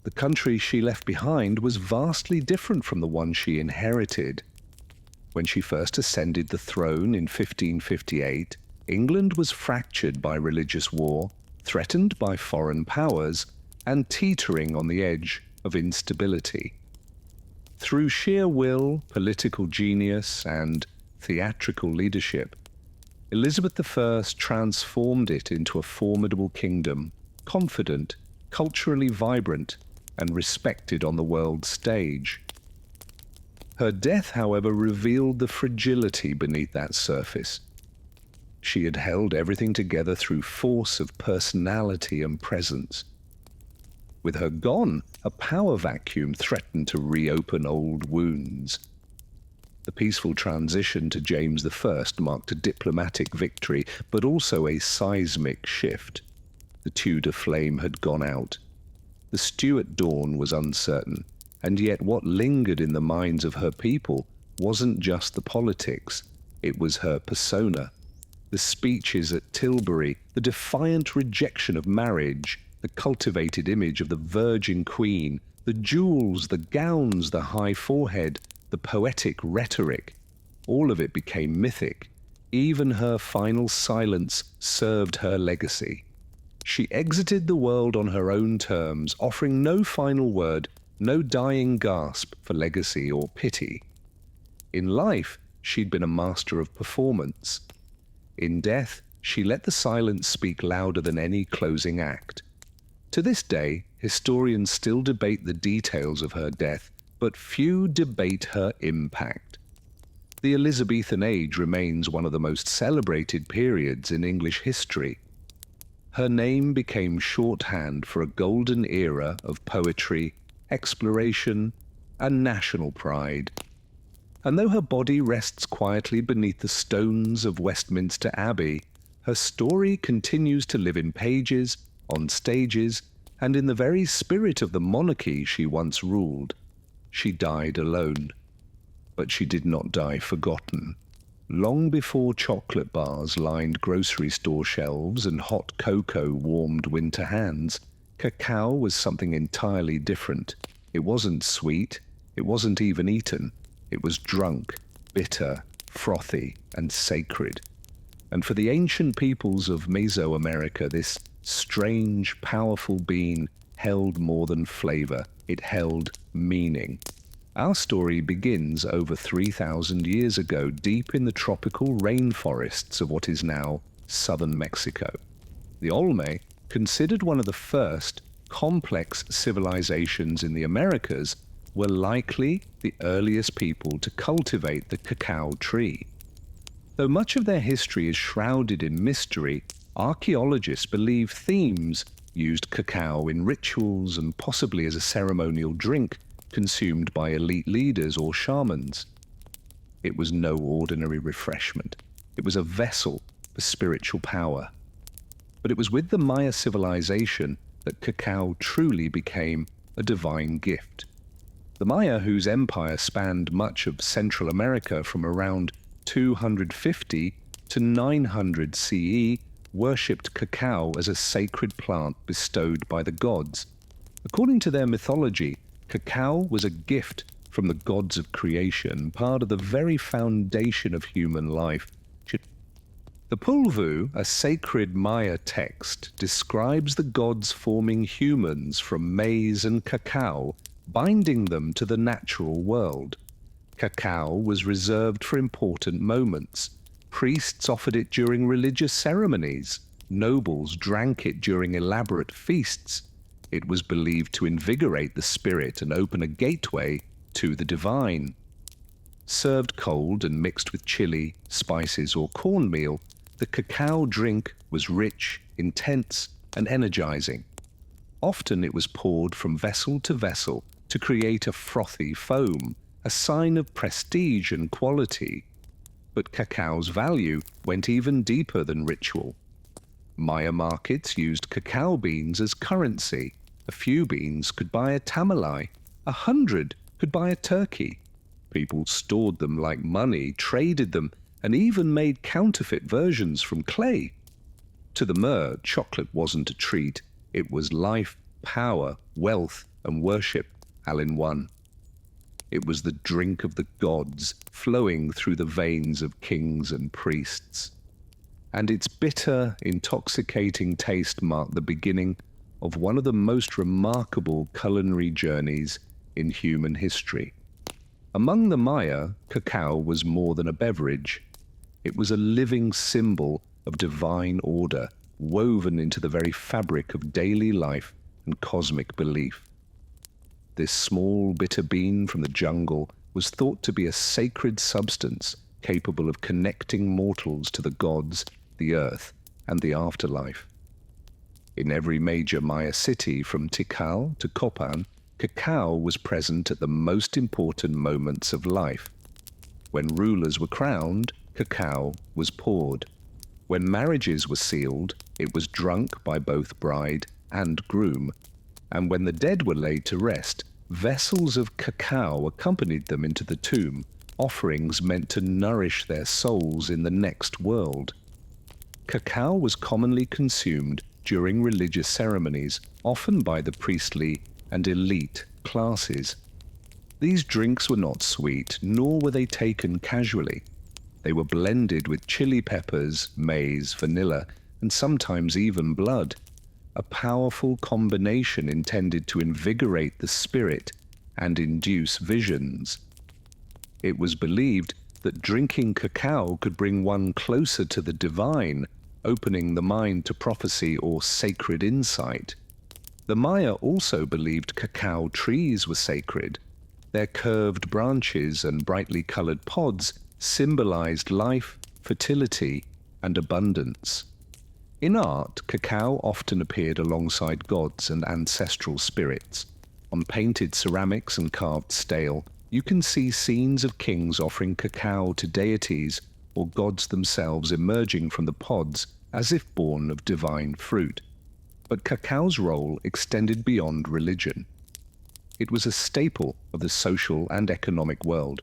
The country she left behind was vastly different from the one she inherited. When she first ascended the throne in 1558, England was fractured by religious war, threatened by foreign powers, and teetering on the edge of instability. Through sheer will, political genius, and theatrical leadership, Elizabeth I transformed it into a formidable kingdom, confident, culturally vibrant, and respected on the world stage. Her death, however, revealed the fragility beneath that surface. She had held everything together through force of personality and presence. With her gone, a power vacuum threatened to reopen old wounds. The peaceful transition to James I marked a diplomatic victory, but also a seismic shift. The Tudor flame had gone out. The Stuart dawn was uncertain, and yet what lingered in the minds of her people wasn't just the politics, it was her persona. The speeches at Tilbury, the defiant rejection of marriage, the cultivated image of the Virgin Queen, the jewels, the gowns, the high forehead, the poetic rhetoric, all of it became mythic. Even her final silence served her legacy. She exited the world on her own terms, offering no final word, no dying gasp for legacy or pity. In life, she'd been a master of performance. In death, she let the silence speak louder than any closing act. To this day, historians still debate the details of her death, but few debate her impact. The Elizabethan age remains one of the most celebrated periods in English history. Her name became shorthand for a golden era of poetry, exploration, and national pride. And though her body rests quietly beneath the stones of Westminster Abbey, her story continues to live in pages, on stages, and in the very spirit of the monarchy she once ruled. She died alone, but she did not die forgotten. Long before chocolate bars lined grocery store shelves and hot cocoa warmed winter hands, cacao was something entirely different. It wasn't sweet, it wasn't even eaten. It was drunk, bitter, frothy, and sacred. And for the ancient peoples of Mesoamerica, this strange, powerful bean held more than flavor. It held meaning. Our story begins over 3,000 years ago, deep in the tropical rainforests of what is now southern Mexico. The Olme, considered one of the first complex civilizations in the Americas, were likely the earliest people to cultivate the cacao tree. Though much of their history is shrouded in mystery, archaeologists believe Thames used cacao in rituals and possibly as a ceremonial drink consumed by elite leaders or shamans. It was no ordinary refreshment. It was a vessel for spiritual power. But it was with the Maya civilization that cacao truly became a divine gift. The Maya, whose empire spanned much of Central America from around 250 to 900 CE, worshipped cacao as a sacred plant bestowed by the gods. According to their mythology, cacao was a gift from the gods of creation, part of the very foundation of human life. The Pulvu, a sacred Maya text, describes the gods forming humans from maize and cacao, binding them to the natural world. Cacao was reserved for important moments. Priests offered it during religious ceremonies. Nobles drank it during elaborate feasts. It was believed to invigorate the spirit and open a gateway to the divine. Served cold and mixed with chili, spices, or cornmeal, the cacao drink was rich, intense, and energizing. Often it was poured from vessel to vessel to create a frothy foam, a sign of prestige and quality. But cacao's value went even deeper than ritual. Maya markets used cacao beans as currency. A few beans could buy a tamalai. 100 could buy a turkey. People stored them like money, traded them, and even made counterfeit versions from clay. To the Mer, chocolate wasn't a treat. It was life, power, wealth, and worship, all in one. It was the drink of the gods, flowing through the veins of kings and priests. And its bitter, intoxicating taste marked the beginning of one of the most remarkable culinary journeys in human history. Among the Maya, cacao was more than a beverage. It was a living symbol of divine order, woven into the very fabric of daily life and cosmic belief. This small, bitter bean from the jungle was thought to be a sacred substance capable of connecting mortals to the gods, the earth, and the afterlife. In every major Maya city, from Tikal to Copan, cacao was present at the most important moments of life. When rulers were crowned, cacao was poured. When marriages were sealed, it was drunk by both bride and groom. And when the dead were laid to rest, vessels of cacao accompanied them into the tomb, offerings meant to nourish their souls in the next world. Cacao was commonly consumed during religious ceremonies, often by the priestly and elite classes. These drinks were not sweet, nor were they taken casually. They were blended with chili peppers, maize, vanilla, and sometimes even blood, a powerful combination intended to invigorate the spirit and induce visions. It was believed that drinking cacao could bring one closer to the divine, opening the mind to prophecy or sacred insight. The Maya also believed cacao trees were sacred. Their curved branches and brightly colored pods symbolized life, fertility, and abundance. In art, cacao often appeared alongside gods and ancestral spirits. On painted ceramics and carved stele, you can see scenes of kings offering cacao to deities or gods themselves emerging from the pods as if born of divine fruit. But cacao's role extended beyond religion. It was a staple of the social and economic world.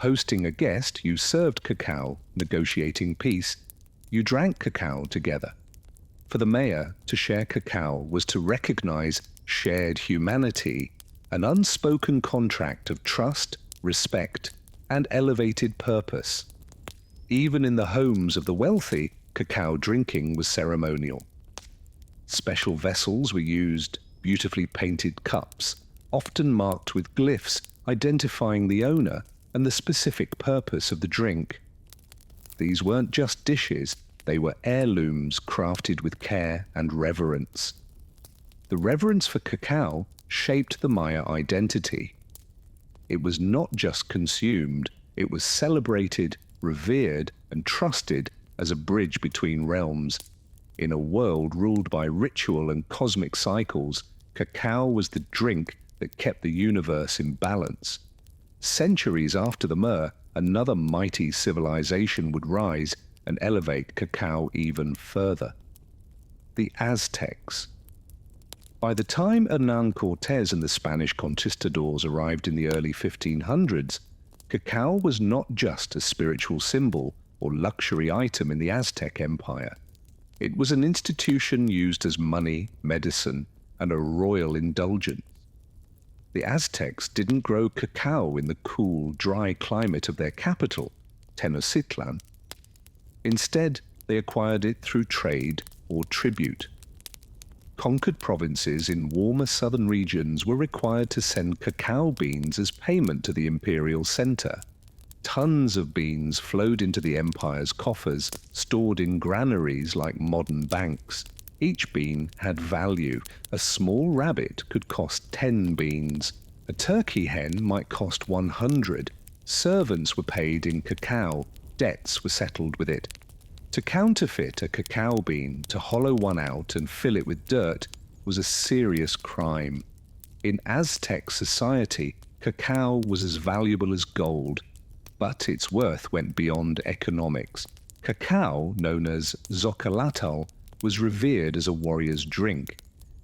Hosting a guest, you served cacao, negotiating peace. You drank cacao together. For the mayor, to share cacao was to recognize shared humanity, an unspoken contract of trust, respect, and elevated purpose. Even in the homes of the wealthy, cacao drinking was ceremonial. Special vessels were used, beautifully painted cups, often marked with glyphs identifying the owner and the specific purpose of the drink. These weren't just dishes, they were heirlooms crafted with care and reverence. The reverence for cacao shaped the Maya identity. It was not just consumed, it was celebrated, revered, and trusted as a bridge between realms. In a world ruled by ritual and cosmic cycles, cacao was the drink that kept the universe in balance. Centuries after the myrrh, another mighty civilization would rise and elevate cacao even further. The Aztecs. By the time Hernán Cortés and the Spanish conquistadors arrived in the early 1500s, cacao was not just a spiritual symbol or luxury item in the Aztec Empire. It was an institution used as money, medicine, and a royal indulgence. The Aztecs didn't grow cacao in the cool, dry climate of their capital, Tenochtitlan. Instead, they acquired it through trade or tribute. Conquered provinces in warmer southern regions were required to send cacao beans as payment to the imperial center. Tons of beans flowed into the empire's coffers, stored in granaries like modern banks. Each bean had value. A small rabbit could cost 10 beans. A turkey hen might cost 100. Servants were paid in cacao. Debts were settled with it. To counterfeit a cacao bean, to hollow one out and fill it with dirt, was a serious crime. In Aztec society, cacao was as valuable as gold, but its worth went beyond economics. Cacao, known as xocolotl, was revered as a warrior's drink.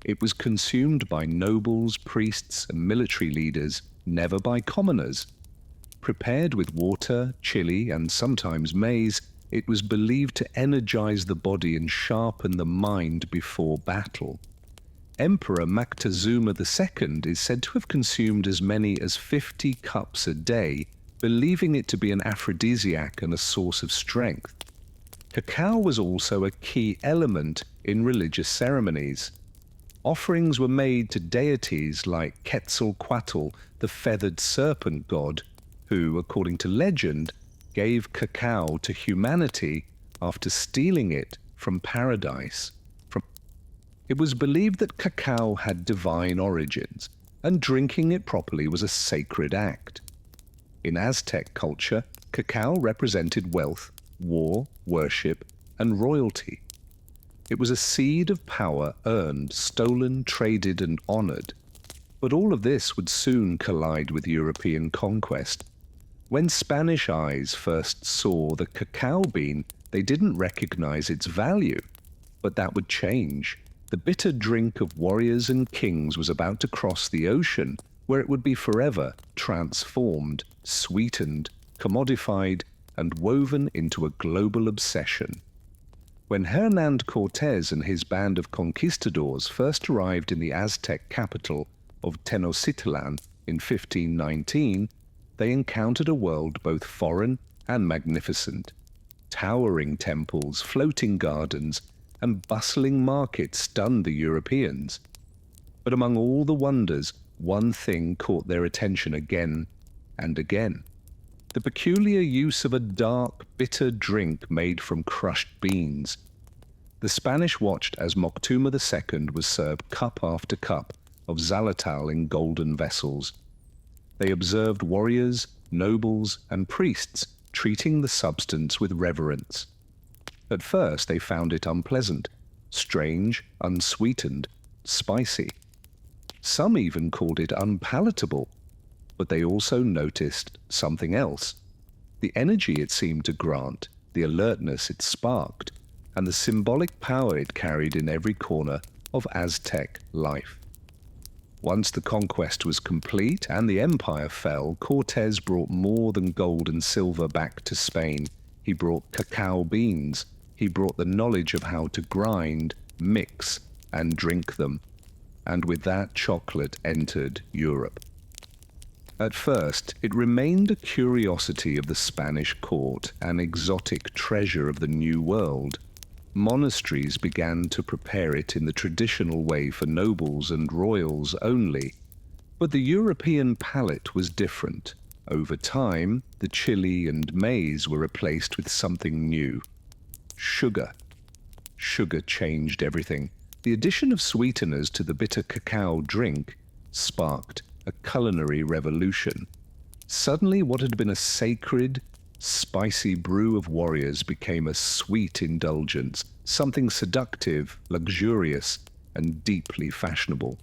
It was consumed by nobles, priests, and military leaders, never by commoners. Prepared with water, chili, and sometimes maize, it was believed to energize the body and sharpen the mind before battle. Emperor Moctezuma II is said to have consumed as many as 50 cups a day, believing it to be an aphrodisiac and a source of strength. Cacao was also a key element in religious ceremonies. Offerings were made to deities like Quetzalcoatl, the feathered serpent god, who, according to legend, gave cacao to humanity after stealing it from paradise. It was believed that cacao had divine origins, and drinking it properly was a sacred act. In Aztec culture, cacao represented wealth, war, worship, and royalty. It was a seed of power earned, stolen, traded, and honored. But all of this would soon collide with European conquest. When Spanish eyes first saw the cacao bean, they didn't recognize its value. But that would change. The bitter drink of warriors and kings was about to cross the ocean, where it would be forever transformed, sweetened, commodified, and woven into a global obsession. When Hernán Cortés and his band of conquistadors first arrived in the Aztec capital of Tenochtitlan in 1519, they encountered a world both foreign and magnificent. Towering temples, floating gardens, and bustling markets stunned the Europeans. But among all the wonders, one thing caught their attention again and again: the peculiar use of a dark, bitter drink made from crushed beans. The Spanish watched as Moctezuma II was served cup after cup of xalotl in golden vessels. They observed warriors, nobles, and priests treating the substance with reverence. At first they found it unpleasant, strange, unsweetened, spicy. Some even called it unpalatable, but they also noticed something else: the energy it seemed to grant, the alertness it sparked, and the symbolic power it carried in every corner of Aztec life. Once the conquest was complete and the empire fell, Cortés brought more than gold and silver back to Spain. He brought cacao beans. He brought the knowledge of how to grind, mix, and drink them. And with that, chocolate entered Europe. At first, it remained a curiosity of the Spanish court, an exotic treasure of the New World. Monasteries began to prepare it in the traditional way for nobles and royals only. But the European palate was different. Over time, the chili and maize were replaced with something new: sugar. Sugar changed everything. The addition of sweeteners to the bitter cacao drink sparked a culinary revolution. Suddenly, what had been a sacred, spicy brew of warriors became a sweet indulgence, something seductive, luxurious, and deeply fashionable.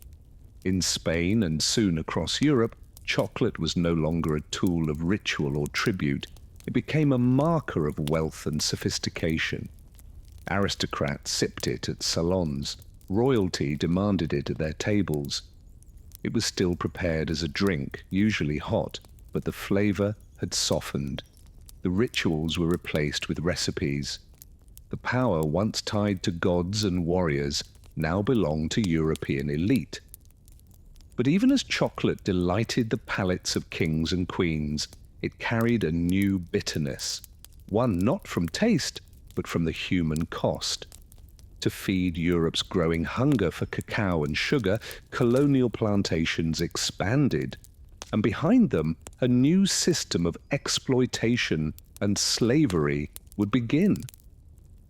In Spain and soon across Europe, chocolate was no longer a tool of ritual or tribute. It became a marker of wealth and sophistication. Aristocrats sipped it at salons. Royalty demanded it at their tables. It was still prepared as a drink, usually hot, but the flavor had softened. The rituals were replaced with recipes. The power once tied to gods and warriors now belonged to European elite. But even as chocolate delighted the palates of kings and queens, it carried a new bitterness, one not from taste, but from the human cost. To feed Europe's growing hunger for cacao and sugar, colonial plantations expanded, and behind them, a new system of exploitation and slavery would begin.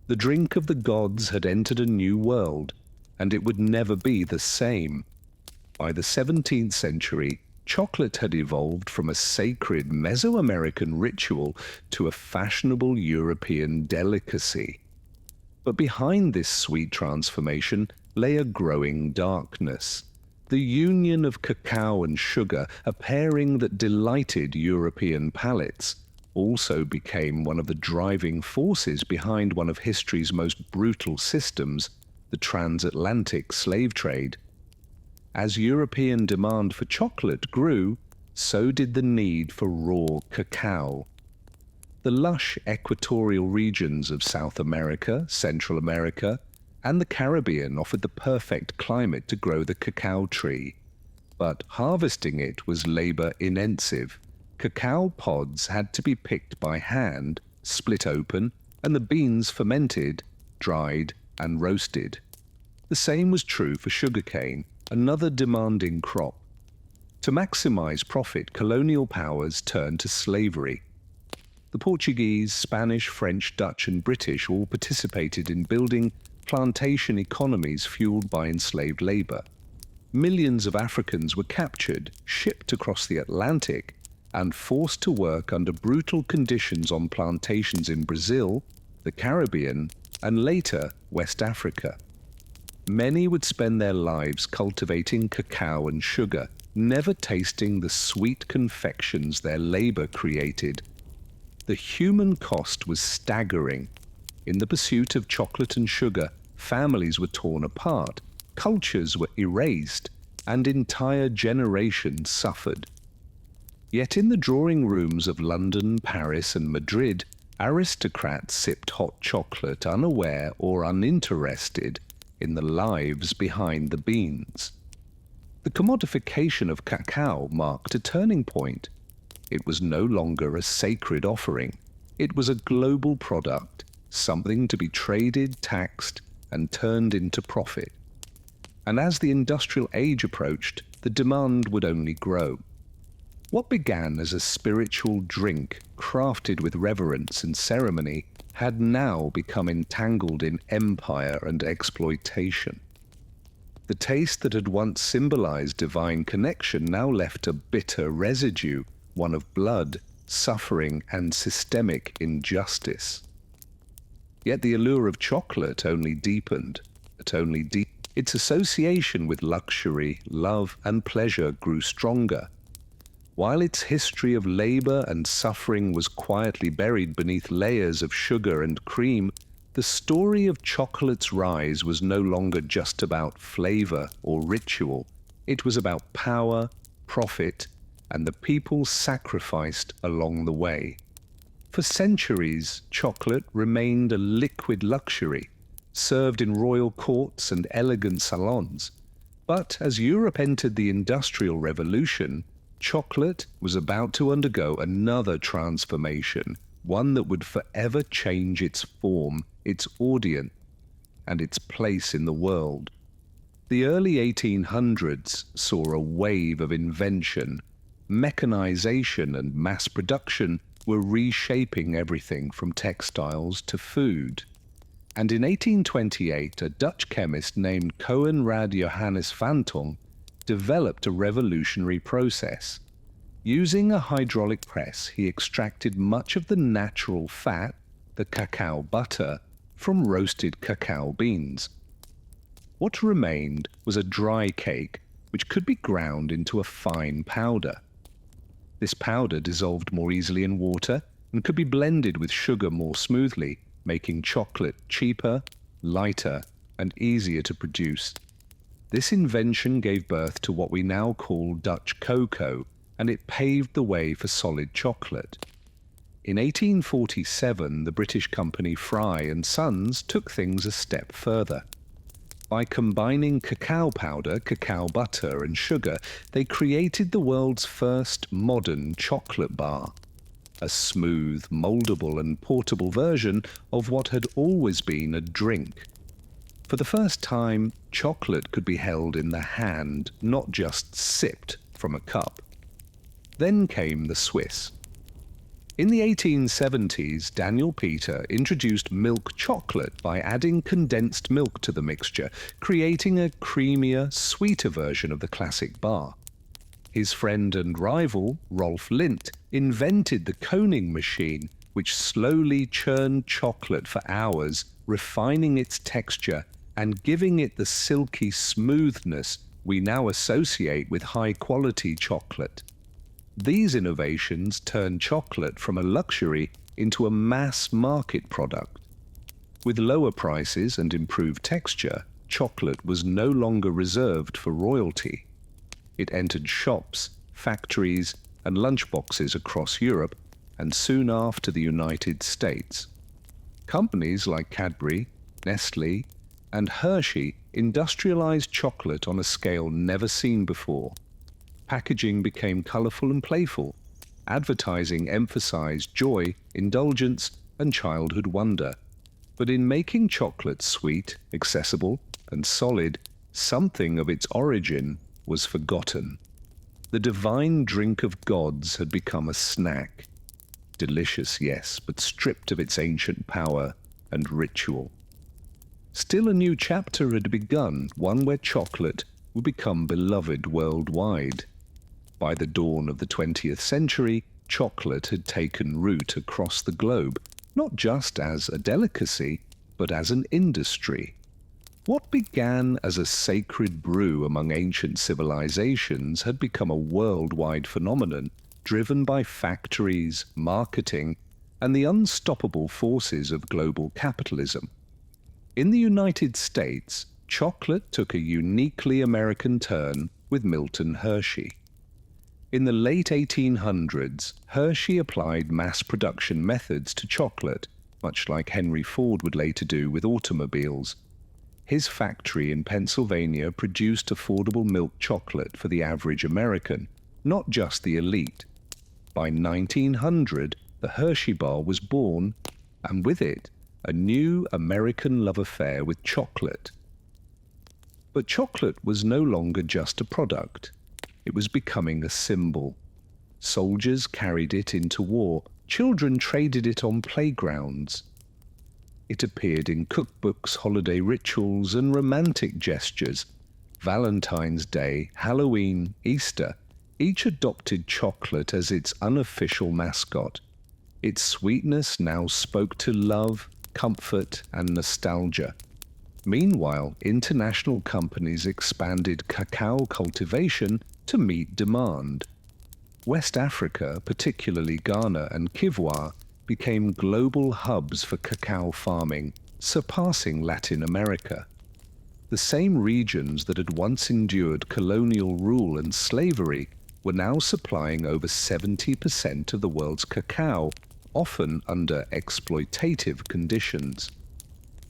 The drink of the gods had entered a new world, and it would never be the same. By the 17th century, chocolate had evolved from a sacred Mesoamerican ritual to a fashionable European delicacy. But behind this sweet transformation lay a growing darkness. The union of cacao and sugar, a pairing that delighted European palates, also became one of the driving forces behind one of history's most brutal systems, the transatlantic slave trade. As European demand for chocolate grew, so did the need for raw cacao. The lush equatorial regions of South America, Central America, and the Caribbean offered the perfect climate to grow the cacao tree. But harvesting it was labor-intensive. Cacao pods had to be picked by hand, split open, and the beans fermented, dried, and roasted. The same was true for sugarcane, another demanding crop. To maximize profit, colonial powers turned to slavery. The Portuguese, Spanish, French, Dutch, and British all participated in building plantation economies fueled by enslaved labor. Millions of Africans were captured, shipped across the Atlantic, and forced to work under brutal conditions on plantations in Brazil, the Caribbean, and later West Africa. Many would spend their lives cultivating cacao and sugar, never tasting the sweet confections their labor created. The human cost was staggering. In the pursuit of chocolate and sugar, families were torn apart, cultures were erased, and entire generations suffered. Yet in the drawing rooms of London, Paris, and Madrid, aristocrats sipped hot chocolate unaware or uninterested in the lives behind the beans. The commodification of cacao marked a turning point. It was no longer a sacred offering. It was a global product, something to be traded, taxed, and turned into profit. And as the industrial age approached, the demand would only grow. What began as a spiritual drink crafted with reverence and ceremony had now become entangled in empire and exploitation. The taste that had once symbolized divine connection now left a bitter residue, one of blood, suffering, and systemic injustice. Yet the allure of chocolate only deepened. Its association with luxury, love, and pleasure grew stronger. While its history of labor and suffering was quietly buried beneath layers of sugar and cream, the story of chocolate's rise was no longer just about flavor or ritual. It was about power, profit, and the people sacrificed along the way. For centuries, chocolate remained a liquid luxury, served in royal courts and elegant salons. But as Europe entered the Industrial Revolution, chocolate was about to undergo another transformation, one that would forever change its form, its audience, and its place in the world. The early 1800s saw a wave of invention. Mechanization and mass production were reshaping everything from textiles to food. And in 1828, a Dutch chemist named Coenraad Johannes van Tong developed a revolutionary process. Using a hydraulic press, he extracted much of the natural fat, the cacao butter, from roasted cacao beans. What remained was a dry cake which could be ground into a fine powder. This powder dissolved more easily in water and could be blended with sugar more smoothly, making chocolate cheaper, lighter, and easier to produce. This invention gave birth to what we now call Dutch cocoa, and it paved the way for solid chocolate. In 1847, the British company Fry and Sons took things a step further. By combining cacao powder, cacao butter, and sugar, they created the world's first modern chocolate bar, a smooth, moldable, and portable version of what had always been a drink. For the first time, chocolate could be held in the hand, not just sipped from a cup. Then came the Swiss. In the 1870s, Daniel Peter introduced milk chocolate by adding condensed milk to the mixture, creating a creamier, sweeter version of the classic bar. His friend and rival, Rolf Lindt, invented the coning machine, which slowly churned chocolate for hours, refining its texture and giving it the silky smoothness we now associate with high-quality chocolate. These innovations turned chocolate from a luxury into a mass-market product. With lower prices and improved texture, chocolate was no longer reserved for royalty. It entered shops, factories, and lunchboxes across Europe, and soon after the United States. Companies like Cadbury, Nestle, and Hershey industrialized chocolate on a scale never seen before. Packaging became colorful and playful. Advertising emphasized joy, indulgence, and childhood wonder. But in making chocolate sweet, accessible, and solid, something of its origin was forgotten. The divine drink of gods had become a snack. Delicious, yes, but stripped of its ancient power and ritual. Still a new chapter had begun, one where chocolate would become beloved worldwide. By the dawn of the 20th century, chocolate had taken root across the globe, not just as a delicacy, but as an industry. What began as a sacred brew among ancient civilizations had become a worldwide phenomenon, driven by factories, marketing, and the unstoppable forces of global capitalism. In the United States, chocolate took a uniquely American turn with Milton Hershey. In the late 1800s, Hershey applied mass production methods to chocolate, much like Henry Ford would later do with automobiles. His factory in Pennsylvania produced affordable milk chocolate for the average American, not just the elite. By 1900, the Hershey bar was born, and with it, a new American love affair with chocolate. But chocolate was no longer just a product. It was becoming a symbol. Soldiers carried it into war. Children traded it on playgrounds. It appeared in cookbooks, holiday rituals, and romantic gestures. Valentine's Day, Halloween, Easter, each adopted chocolate as its unofficial mascot. Its sweetness now spoke to love, comfort, and nostalgia. Meanwhile, international companies expanded cacao cultivation to meet demand. West Africa, particularly Ghana and Kivu, became global hubs for cacao farming, surpassing Latin America. The same regions that had once endured colonial rule and slavery were now supplying over 70% of the world's cacao, often under exploitative conditions.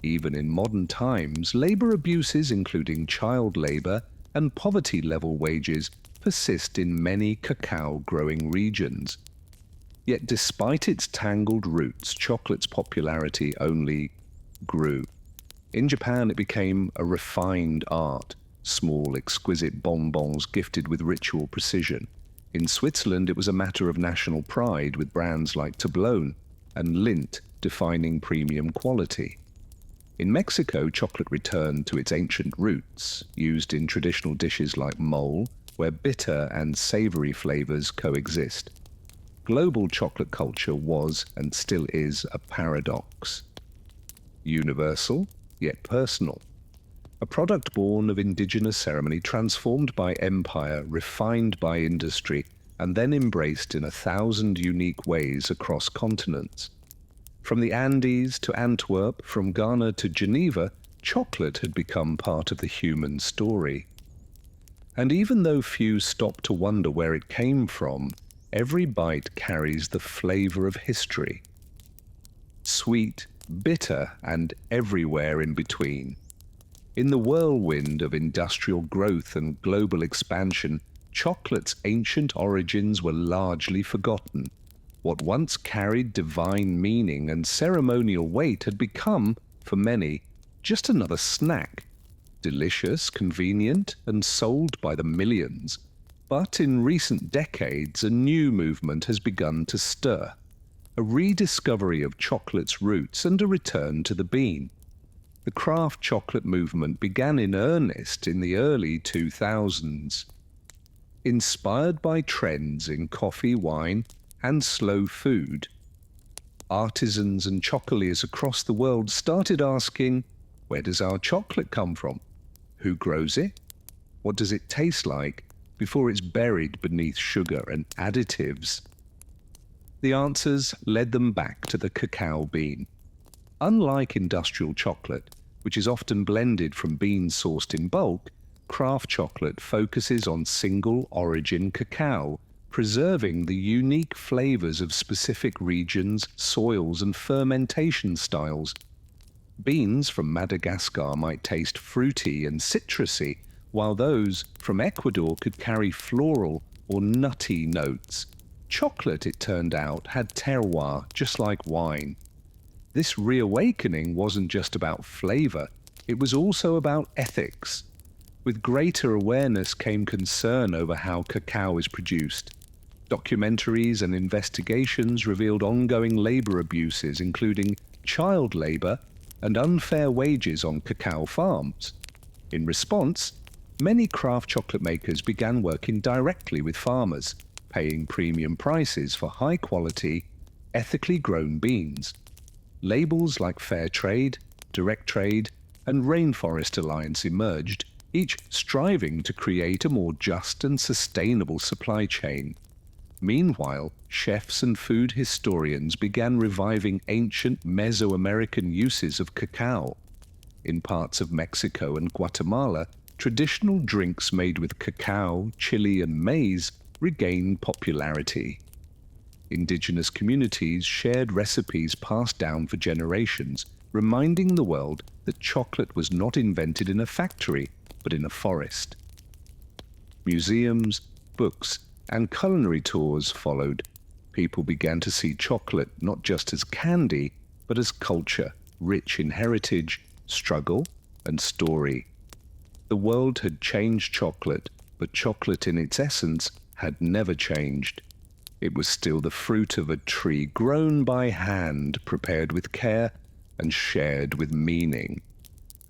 Even in modern times, labor abuses including child labor and poverty-level wages persist in many cacao-growing regions. Yet despite its tangled roots, chocolate's popularity only grew. In Japan, it became a refined art, small, exquisite bonbons gifted with ritual precision. In Switzerland, it was a matter of national pride, with brands like Toblerone and Lindt defining premium quality. In Mexico, chocolate returned to its ancient roots, used in traditional dishes like mole, where bitter and savory flavors coexist. Global chocolate culture was and still is a paradox. Universal, yet personal. A product born of indigenous ceremony, transformed by empire, refined by industry, and then embraced in 1,000 unique ways across continents. From the Andes to Antwerp, from Ghana to Geneva, chocolate had become part of the human story. And even though few stop to wonder where it came from, every bite carries the flavor of history. Sweet, bitter, and everywhere in between. In the whirlwind of industrial growth and global expansion, chocolate's ancient origins were largely forgotten. What once carried divine meaning and ceremonial weight had become, for many, just another snack. Delicious, convenient, and sold by the millions. But in recent decades, a new movement has begun to stir. A rediscovery of chocolate's roots and a return to the bean. The craft chocolate movement began in earnest in the early 2000s. Inspired by trends in coffee, wine, and slow food, artisans and chocolatiers across the world started asking, where does our chocolate come from? Who grows it? What does it taste like before it's buried beneath sugar and additives? The answers led them back to the cacao bean. Unlike industrial chocolate, which is often blended from beans sourced in bulk, craft chocolate focuses on single origin cacao, preserving the unique flavors of specific regions, soils, and fermentation styles. Beans from Madagascar might taste fruity and citrusy, while those from Ecuador could carry floral or nutty notes. Chocolate, it turned out, had terroir, just like wine. This reawakening wasn't just about flavor, it was also about ethics. With greater awareness came concern over how cacao is produced. Documentaries and investigations revealed ongoing labor abuses, including child labor and unfair wages on cacao farms. In response, many craft chocolate makers began working directly with farmers, paying premium prices for high-quality, ethically grown beans. Labels like Fair Trade, Direct Trade, and Rainforest Alliance emerged, each striving to create a more just and sustainable supply chain. Meanwhile, chefs and food historians began reviving ancient Mesoamerican uses of cacao. In parts of Mexico and Guatemala, traditional drinks made with cacao, chili, and maize regained popularity. Indigenous communities shared recipes passed down for generations, reminding the world that chocolate was not invented in a factory, but in a forest. Museums, books, and culinary tours followed. People began to see chocolate not just as candy, but as culture, rich in heritage, struggle, and story. The world had changed chocolate, but chocolate in its essence had never changed. It was still the fruit of a tree grown by hand, prepared with care, and shared with meaning.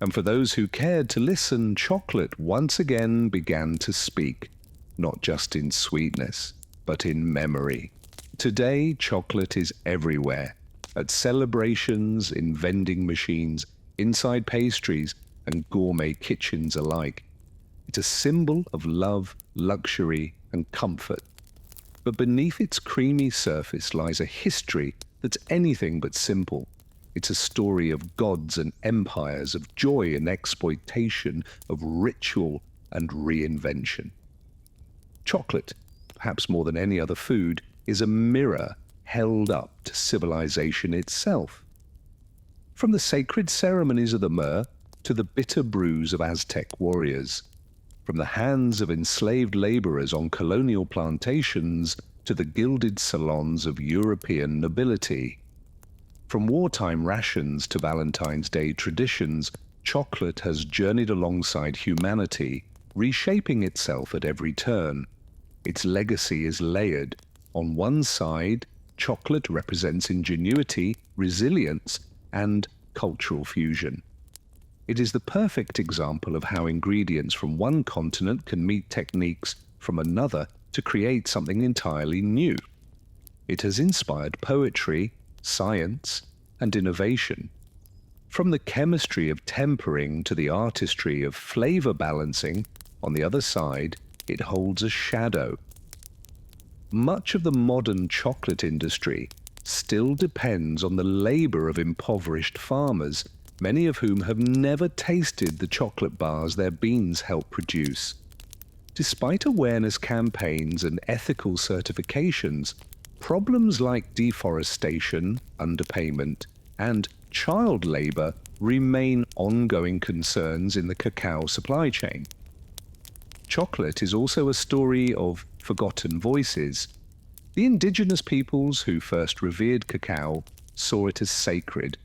And for those who cared to listen, chocolate once again began to speak, not just in sweetness, but in memory. Today, chocolate is everywhere, at celebrations, in vending machines, inside pastries, and gourmet kitchens alike. It's a symbol of love, luxury, and comfort. But beneath its creamy surface lies a history that's anything but simple. It's a story of gods and empires, of joy and exploitation, of ritual and reinvention. Chocolate, perhaps more than any other food, is a mirror held up to civilization itself. From the sacred ceremonies of the myrrh to the bitter brews of Aztec warriors, from the hands of enslaved laborers on colonial plantations to the gilded salons of European nobility. From wartime rations to Valentine's Day traditions, chocolate has journeyed alongside humanity, reshaping itself at every turn. Its legacy is layered. On one side, chocolate represents ingenuity, resilience, and cultural fusion. It is the perfect example of how ingredients from one continent can meet techniques from another to create something entirely new. It has inspired poetry, science, and innovation. From the chemistry of tempering to the artistry of flavor balancing, on the other side, it holds a shadow. Much of the modern chocolate industry still depends on the labor of impoverished farmers, many of whom have never tasted the chocolate bars their beans help produce. Despite awareness campaigns and ethical certifications, problems like deforestation, underpayment, and child labor remain ongoing concerns in the cacao supply chain. Chocolate is also a story of forgotten voices. The indigenous peoples who first revered cacao saw it as sacred.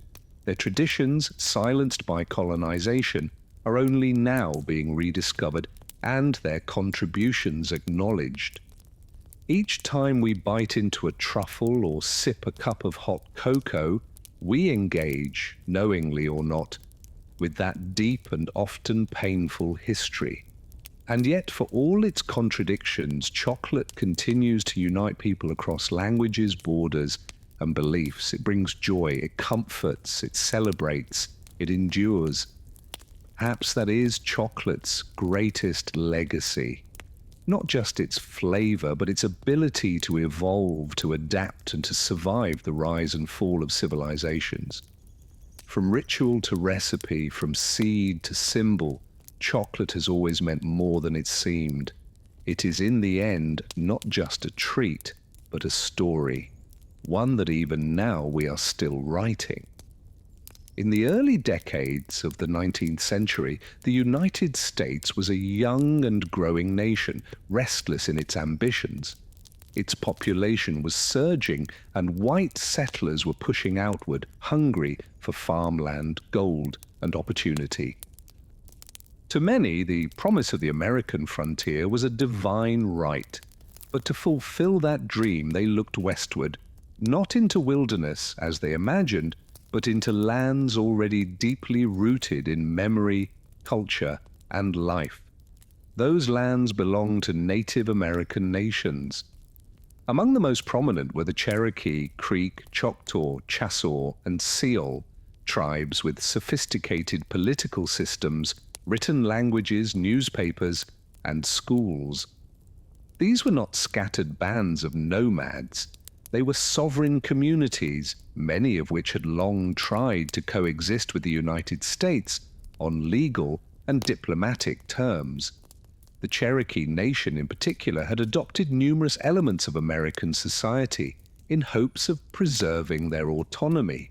Their traditions, silenced by colonization, are only now being rediscovered and their contributions acknowledged. Each time we bite into a truffle or sip a cup of hot cocoa, we engage, knowingly or not, with that deep and often painful history. And yet, for all its contradictions, chocolate continues to unite people across languages, borders, and beliefs. It brings joy, it comforts, it celebrates, it endures. Perhaps that is chocolate's greatest legacy. Not just its flavor, but its ability to evolve, to adapt, and to survive the rise and fall of civilizations. From ritual to recipe, from seed to symbol, chocolate has always meant more than it seemed. It is in the end not just a treat, but a story, one that even now we are still writing. In the early decades of the 19th century, the United States was a young and growing nation, restless in its ambitions. Its population was surging, and white settlers were pushing outward, hungry for farmland, gold, and opportunity. To many, the promise of the American frontier was a divine right, but to fulfill that dream they looked westward, not into wilderness as they imagined, but into lands already deeply rooted in memory, culture, and life. Those lands belonged to Native American nations. Among the most prominent were the Cherokee, Creek, Choctaw, Chassaw, and Seol, tribes with sophisticated political systems, written languages, newspapers, and schools. These were not scattered bands of nomads. They were sovereign communities, many of which had long tried to coexist with the United States on legal and diplomatic terms. The Cherokee Nation in particular had adopted numerous elements of American society in hopes of preserving their autonomy.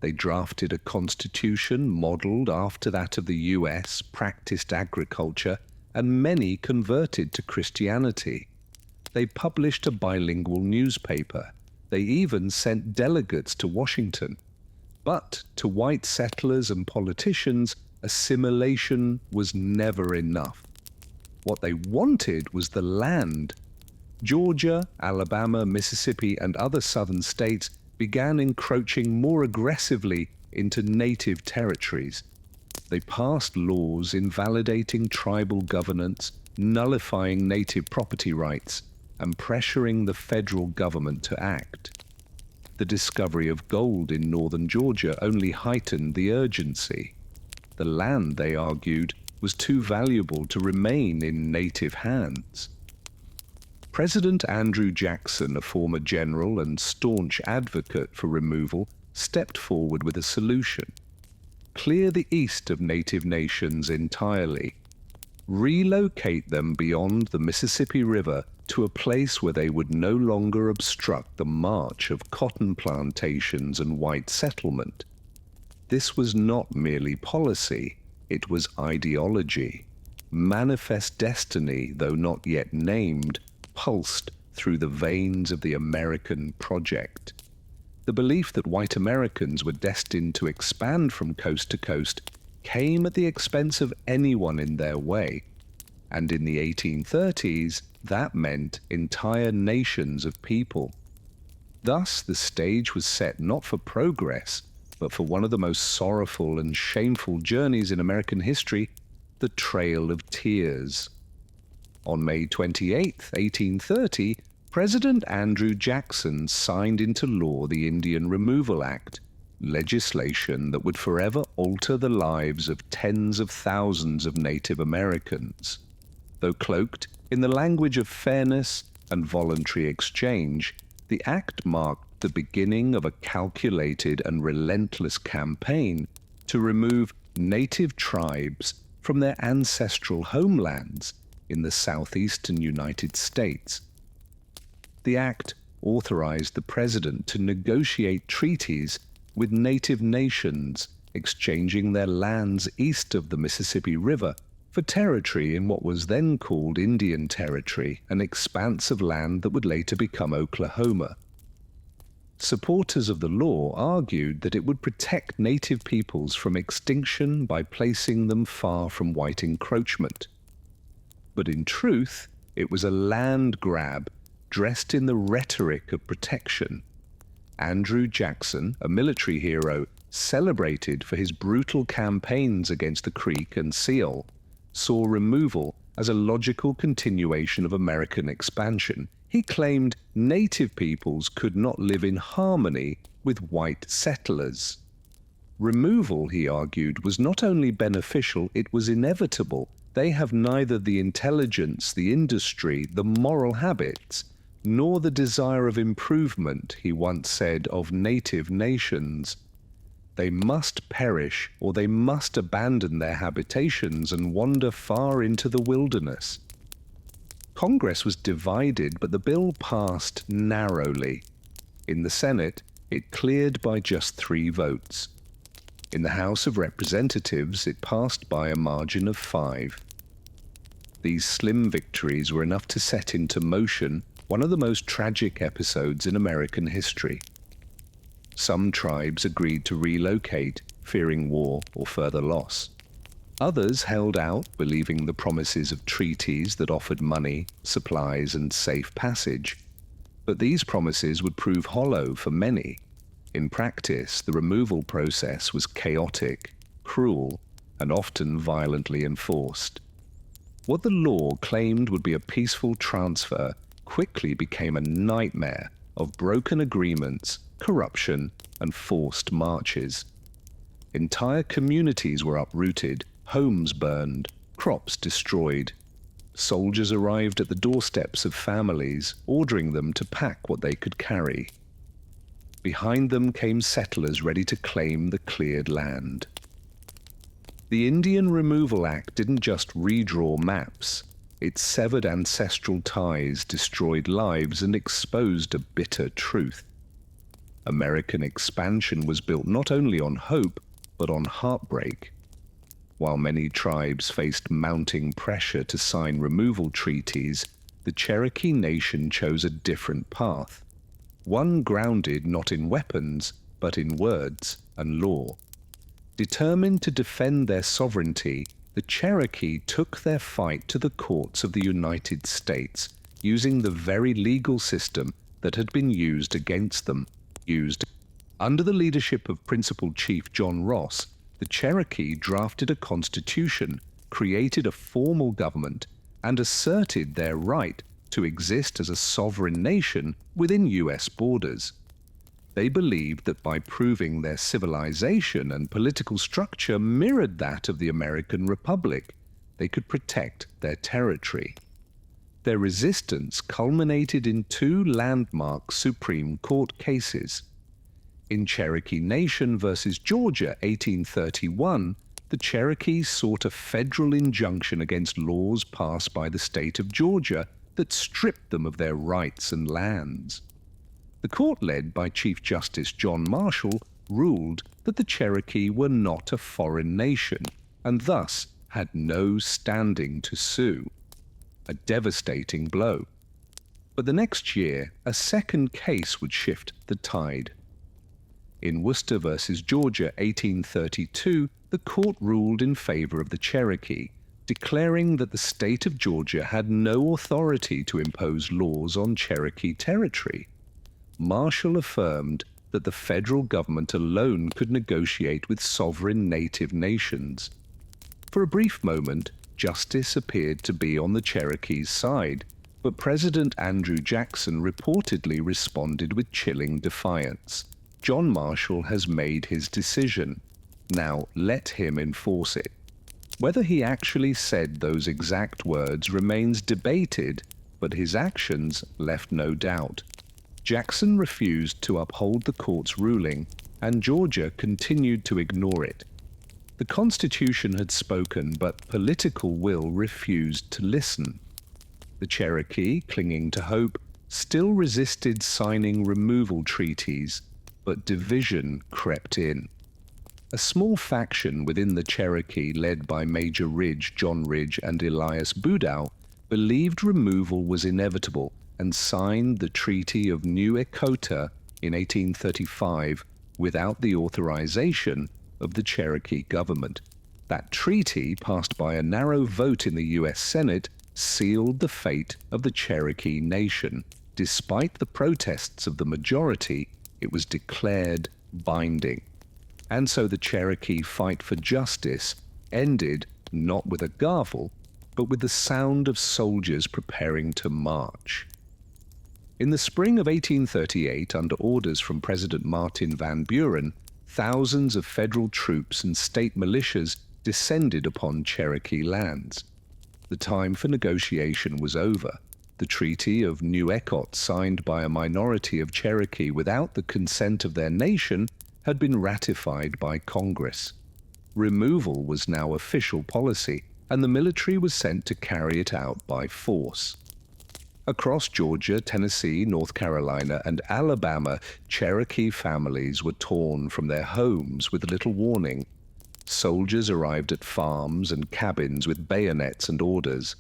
They drafted a constitution modeled after that of the US, practiced agriculture, and many converted to Christianity. They published a bilingual newspaper. They even sent delegates to Washington. But to white settlers and politicians, assimilation was never enough. What they wanted was the land. Georgia, Alabama, Mississippi, and other southern states began encroaching more aggressively into native territories. They passed laws invalidating tribal governance, nullifying native property rights, and pressuring the federal government to act. The discovery of gold in northern Georgia only heightened the urgency. The land, they argued, was too valuable to remain in native hands. President Andrew Jackson, a former general and staunch advocate for removal, stepped forward with a solution. Clear the east of native nations entirely. Relocate them beyond the Mississippi River to a place where they would no longer obstruct the march of cotton plantations and white settlement. This was not merely policy, it was ideology. Manifest destiny, though not yet named, pulsed through the veins of the American project. The belief that white Americans were destined to expand from coast to coast came at the expense of anyone in their way, and in the 1830s, that meant entire nations of people. Thus, the stage was set not for progress, but for one of the most sorrowful and shameful journeys in American history, the Trail of Tears. On May 28, 1830, President Andrew Jackson signed into law the Indian Removal Act, legislation that would forever alter the lives of tens of thousands of Native Americans. Though cloaked in the language of fairness and voluntary exchange, the act marked the beginning of a calculated and relentless campaign to remove native tribes from their ancestral homelands in the southeastern United States. The act authorized the president to negotiate treaties with native nations, exchanging their lands east of the Mississippi River for territory in what was then called Indian Territory, an expanse of land that would later become Oklahoma. Supporters of the law argued that it would protect native peoples from extinction by placing them far from white encroachment. But in truth, it was a land grab dressed in the rhetoric of protection. Andrew Jackson, a military hero celebrated for his brutal campaigns against the Creek and Seal, saw removal as a logical continuation of American expansion. He claimed native peoples could not live in harmony with white settlers. Removal, he argued, was not only beneficial, it was inevitable. They have neither the intelligence, the industry, the moral habits, nor the desire of improvement, he once said, of native nations. They must perish, or they must abandon their habitations and wander far into the wilderness. Congress was divided, but the bill passed narrowly. In the Senate, it cleared by just 3 votes. In the House of Representatives, it passed by a margin of 5. These slim victories were enough to set into motion one of the most tragic episodes in American history. Some tribes agreed to relocate, fearing war or further loss. Others held out, believing the promises of treaties that offered money, supplies, and safe passage. But these promises would prove hollow for many. In practice, the removal process was chaotic, cruel, and often violently enforced. What the law claimed would be a peaceful transfer quickly became a nightmare of broken agreements, corruption, and forced marches. Entire communities were uprooted, homes burned, crops destroyed. Soldiers arrived at the doorsteps of families, ordering them to pack what they could carry. Behind them came settlers ready to claim the cleared land. The Indian Removal Act didn't just redraw maps. It severed ancestral ties, destroyed lives, and exposed a bitter truth. American expansion was built not only on hope, but on heartbreak. While many tribes faced mounting pressure to sign removal treaties, the Cherokee Nation chose a different path, one grounded not in weapons, but in words and law. Determined to defend their sovereignty, the Cherokee took their fight to the courts of the United States, using the very legal system that had been used against them. Under the leadership of Principal Chief John Ross, the Cherokee drafted a constitution, created a formal government, and asserted their right to exist as a sovereign nation within U.S. borders. They believed that by proving their civilization and political structure mirrored that of the American Republic, they could protect their territory. Their resistance culminated in 2 landmark Supreme Court cases. In Cherokee Nation versus Georgia, 1831, the Cherokees sought a federal injunction against laws passed by the state of Georgia that stripped them of their rights and lands. The court, led by Chief Justice John Marshall, ruled that the Cherokee were not a foreign nation and thus had no standing to sue. A devastating blow. But the next year, a second case would shift the tide. In Worcester versus Georgia, 1832, the court ruled in favor of the Cherokee, declaring that the state of Georgia had no authority to impose laws on Cherokee territory. Marshall affirmed that the federal government alone could negotiate with sovereign native nations. For a brief moment, justice appeared to be on the Cherokees' side, but President Andrew Jackson reportedly responded with chilling defiance. John Marshall has made his decision. Now let him enforce it. Whether he actually said those exact words remains debated, but his actions left no doubt. Jackson refused to uphold the court's ruling, and Georgia continued to ignore it. The Constitution had spoken, but political will refused to listen. The Cherokee, clinging to hope, still resisted signing removal treaties, but division crept in. A small faction within the Cherokee, led by Major Ridge, John Ridge, and Elias Boudreaux, believed removal was inevitable and signed the Treaty of New Echota in 1835 without the authorization of the Cherokee government. That treaty, passed by a narrow vote in the U.S. Senate, sealed the fate of the Cherokee Nation. Despite the protests of the majority, it was declared binding. And so the Cherokee fight for justice ended not with a gavel, but with the sound of soldiers preparing to march. In the spring of 1838, under orders from President Martin Van Buren, thousands of federal troops and state militias descended upon Cherokee lands. The time for negotiation was over. The Treaty of New Echota, signed by a minority of Cherokee without the consent of their nation, had been ratified by Congress. Removal was now official policy, and the military was sent to carry it out by force. Across Georgia, Tennessee, North Carolina, and Alabama, Cherokee families were torn from their homes with little warning. Soldiers arrived at farms and cabins with bayonets and orders.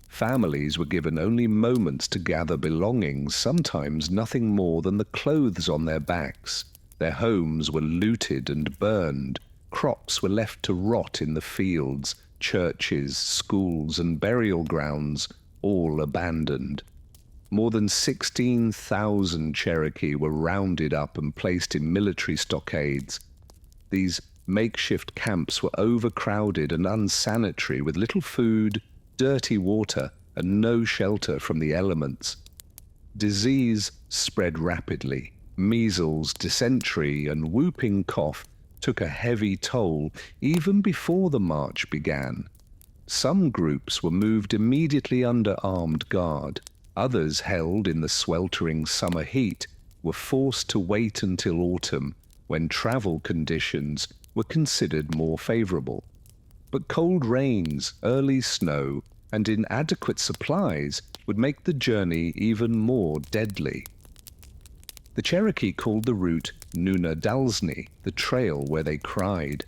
Families were given only moments to gather belongings, sometimes nothing more than the clothes on their backs. Their homes were looted and burned. Crops were left to rot in the fields. Churches, schools, and burial grounds, all abandoned. More than 16,000 Cherokee were rounded up and placed in military stockades. These makeshift camps were overcrowded and unsanitary, with little food, dirty water, and no shelter from the elements. Disease spread rapidly. Measles, dysentery, and whooping cough took a heavy toll even before the march began. Some groups were moved immediately under armed guard. Others, held in the sweltering summer heat, were forced to wait until autumn, when travel conditions were considered more favorable. But cold rains, early snow, and inadequate supplies would make the journey even more deadly. The Cherokee called the route Nunadalsny, the trail where they cried.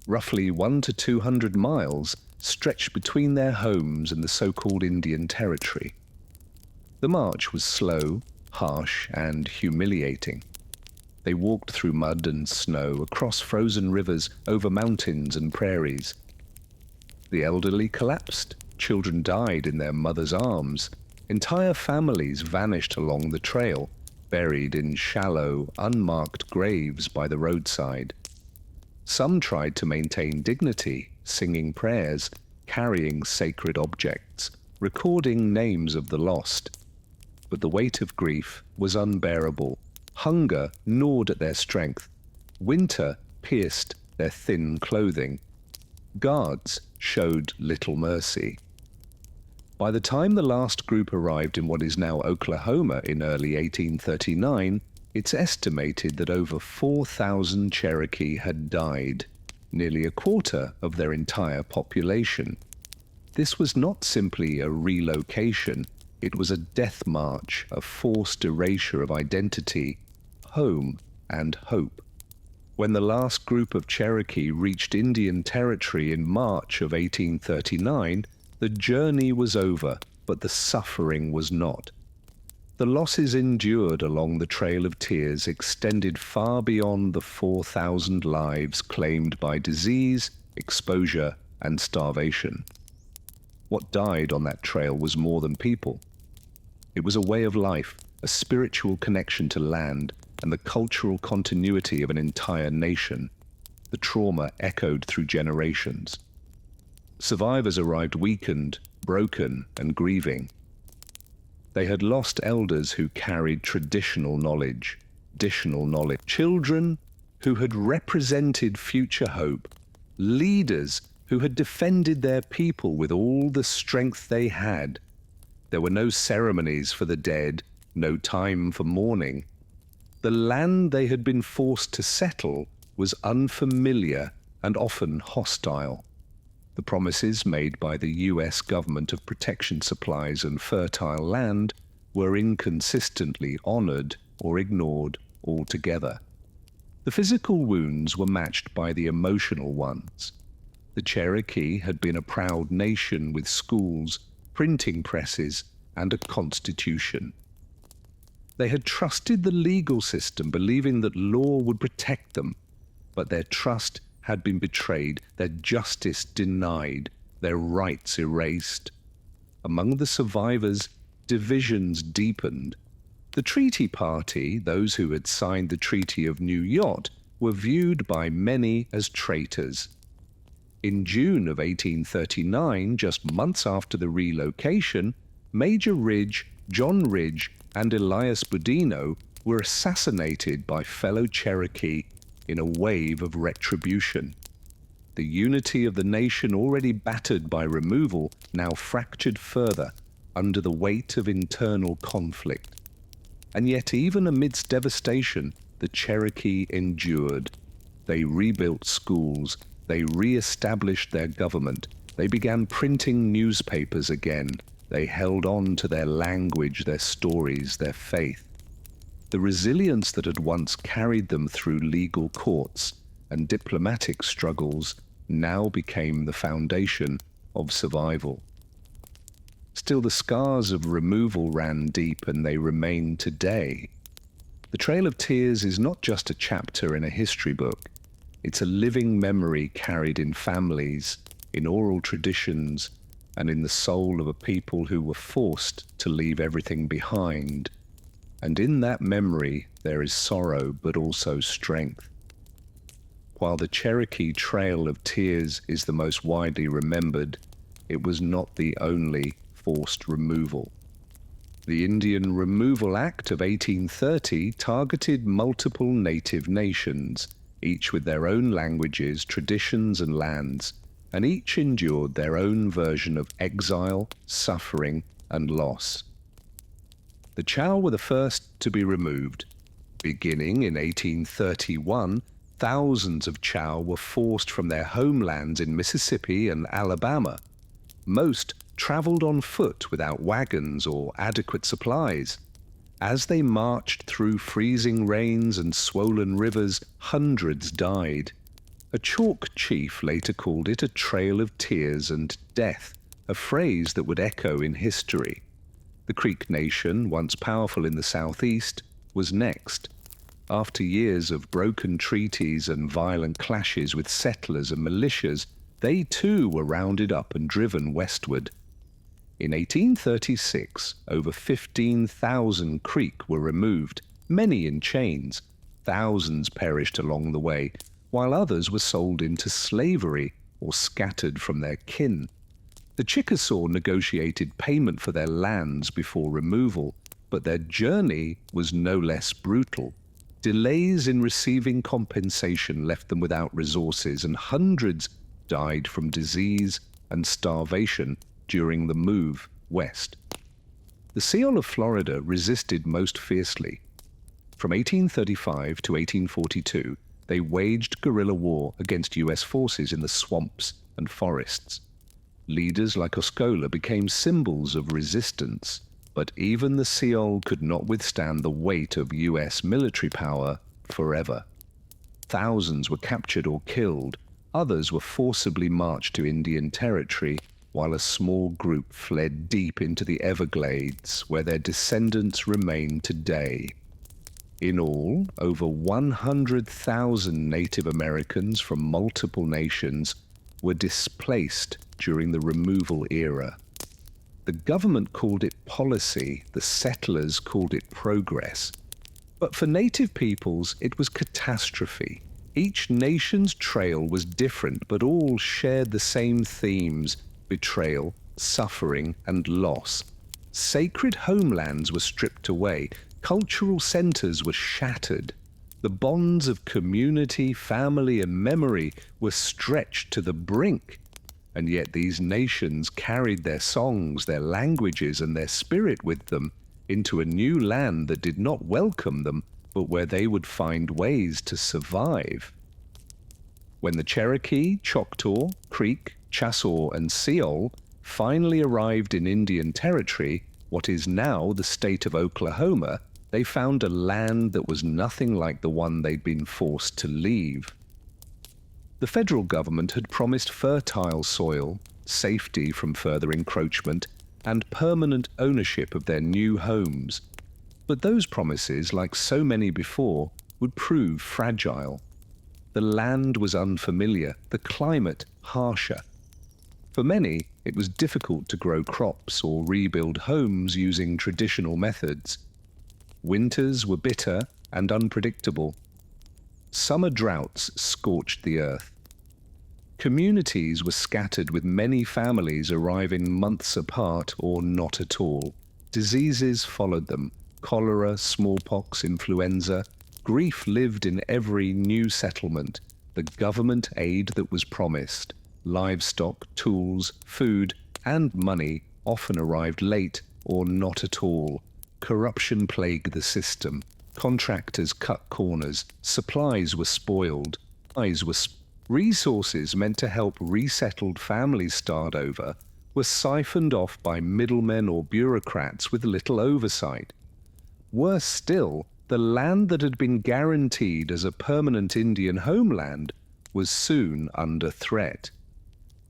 Roughly 100 to 200 miles stretched between their homes and the so-called Indian Territory. The march was slow, harsh, and humiliating. They walked through mud and snow, across frozen rivers, over mountains and prairies. The elderly collapsed. Children died in their mothers' arms. Entire families vanished along the trail, buried in shallow, unmarked graves by the roadside. Some tried to maintain dignity, singing prayers, carrying sacred objects, recording names of the lost. But the weight of grief was unbearable. Hunger gnawed at their strength. Winter pierced their thin clothing. Guards showed little mercy. By the time the last group arrived in what is now Oklahoma in early 1839, It's estimated that over 4,000 Cherokee had died, nearly a quarter of their entire population. This was not simply a relocation, it was a death march, a forced erasure of identity, home, and hope. When the last group of Cherokee reached Indian Territory in March of 1839, the journey was over, but the suffering was not. The losses endured along the Trail of Tears extended far beyond the 4,000 lives claimed by disease, exposure, and starvation. What died on that trail was more than people. It was a way of life, a spiritual connection to land, and the cultural continuity of an entire nation. The trauma echoed through generations. Survivors arrived weakened, broken, and grieving. They had lost elders who carried traditional knowledge, children who had represented future hope, leaders who had defended their people with all the strength they had. There were no ceremonies for the dead, no time for mourning. The land they had been forced to settle was unfamiliar and often hostile. The promises made by the US government of protection supplies and fertile land were inconsistently honored or ignored altogether. The physical wounds were matched by the emotional ones. The Cherokee had been a proud nation with schools, printing presses, and a constitution. They had trusted the legal system, believing that law would protect them, but their trust had been betrayed, their justice denied, their rights erased. Among the survivors, divisions deepened. The treaty party, those who had signed the Treaty of New York, were viewed by many as traitors. In June of 1839, just months after the relocation, Major Ridge, John Ridge, and Elias Boudinot were assassinated by fellow Cherokee in a wave of retribution. The unity of the nation, already battered by removal, now fractured further under the weight of internal conflict. And yet, even amidst devastation, the Cherokee endured. They rebuilt schools, they re-established their government, they began printing newspapers again, they held on to their language, their stories, their faith. The resilience that had once carried them through legal courts and diplomatic struggles now became the foundation of survival. Still, the scars of removal ran deep, and they remain today. The Trail of Tears is not just a chapter in a history book. It's a living memory carried in families, in oral traditions, and in the soul of a people who were forced to leave everything behind. And in that memory there is sorrow, but also strength. While the Cherokee Trail of Tears is the most widely remembered, it was not the only forced removal. The Indian Removal Act of 1830 targeted multiple native nations, each with their own languages, traditions, and lands, and each endured their own version of exile, suffering, and loss. The Chow were the first to be removed. Beginning in 1831, thousands of Chow were forced from their homelands in Mississippi and Alabama. Most traveled on foot without wagons or adequate supplies. As they marched through freezing rains and swollen rivers, hundreds died. A Chalk chief later called it a trail of tears and death, a phrase that would echo in history. The Creek Nation, once powerful in the southeast, was next. After years of broken treaties and violent clashes with settlers and militias, they too were rounded up and driven westward. In 1836, over 15,000 Creek were removed, many in chains. Thousands perished along the way, while others were sold into slavery or scattered from their kin. The Chickasaw negotiated payment for their lands before removal, but their journey was no less brutal. Delays in receiving compensation left them without resources, and hundreds died from disease and starvation during the move west. The Seoul of Florida resisted most fiercely. From 1835 to 1842, they waged guerrilla war against US forces in the swamps and forests. Leaders like Osceola became symbols of resistance, but even the Seol could not withstand the weight of US military power forever. Thousands were captured or killed, others were forcibly marched to Indian territory, while a small group fled deep into the Everglades, where their descendants remain today. In all, over 100,000 Native Americans from multiple nations were displaced during the removal era. The government called it policy, the settlers called it progress. But for Native peoples, it was catastrophe. Each nation's trail was different, but all shared the same themes: betrayal, suffering, and loss. Sacred homelands were stripped away, cultural centers were shattered. The bonds of community, family, and memory were stretched to the brink. And yet these nations carried their songs, their languages, and their spirit with them into a new land that did not welcome them, but where they would find ways to survive. When the Cherokee, Choctaw, Creek, Chassaw, and Seol finally arrived in Indian territory, what is now the state of Oklahoma, they found a land that was nothing like the one they'd been forced to leave. The federal government had promised fertile soil, safety from further encroachment, and permanent ownership of their new homes. But those promises, like so many before, would prove fragile. The land was unfamiliar, the climate harsher. For many, it was difficult to grow crops or rebuild homes using traditional methods. Winters were bitter and unpredictable. Summer droughts scorched the earth. Communities were scattered, with many families arriving months apart or not at all. Diseases followed them: cholera, smallpox, influenza. Grief lived in every new settlement. The government aid that was promised, livestock, tools, food, and money, often arrived late or not at all. Corruption plagued the system. Contractors cut corners. Supplies were spoiled. Resources meant to help resettled families start over were siphoned off by middlemen or bureaucrats with little oversight. Worse still, the land that had been guaranteed as a permanent Indian homeland was soon under threat.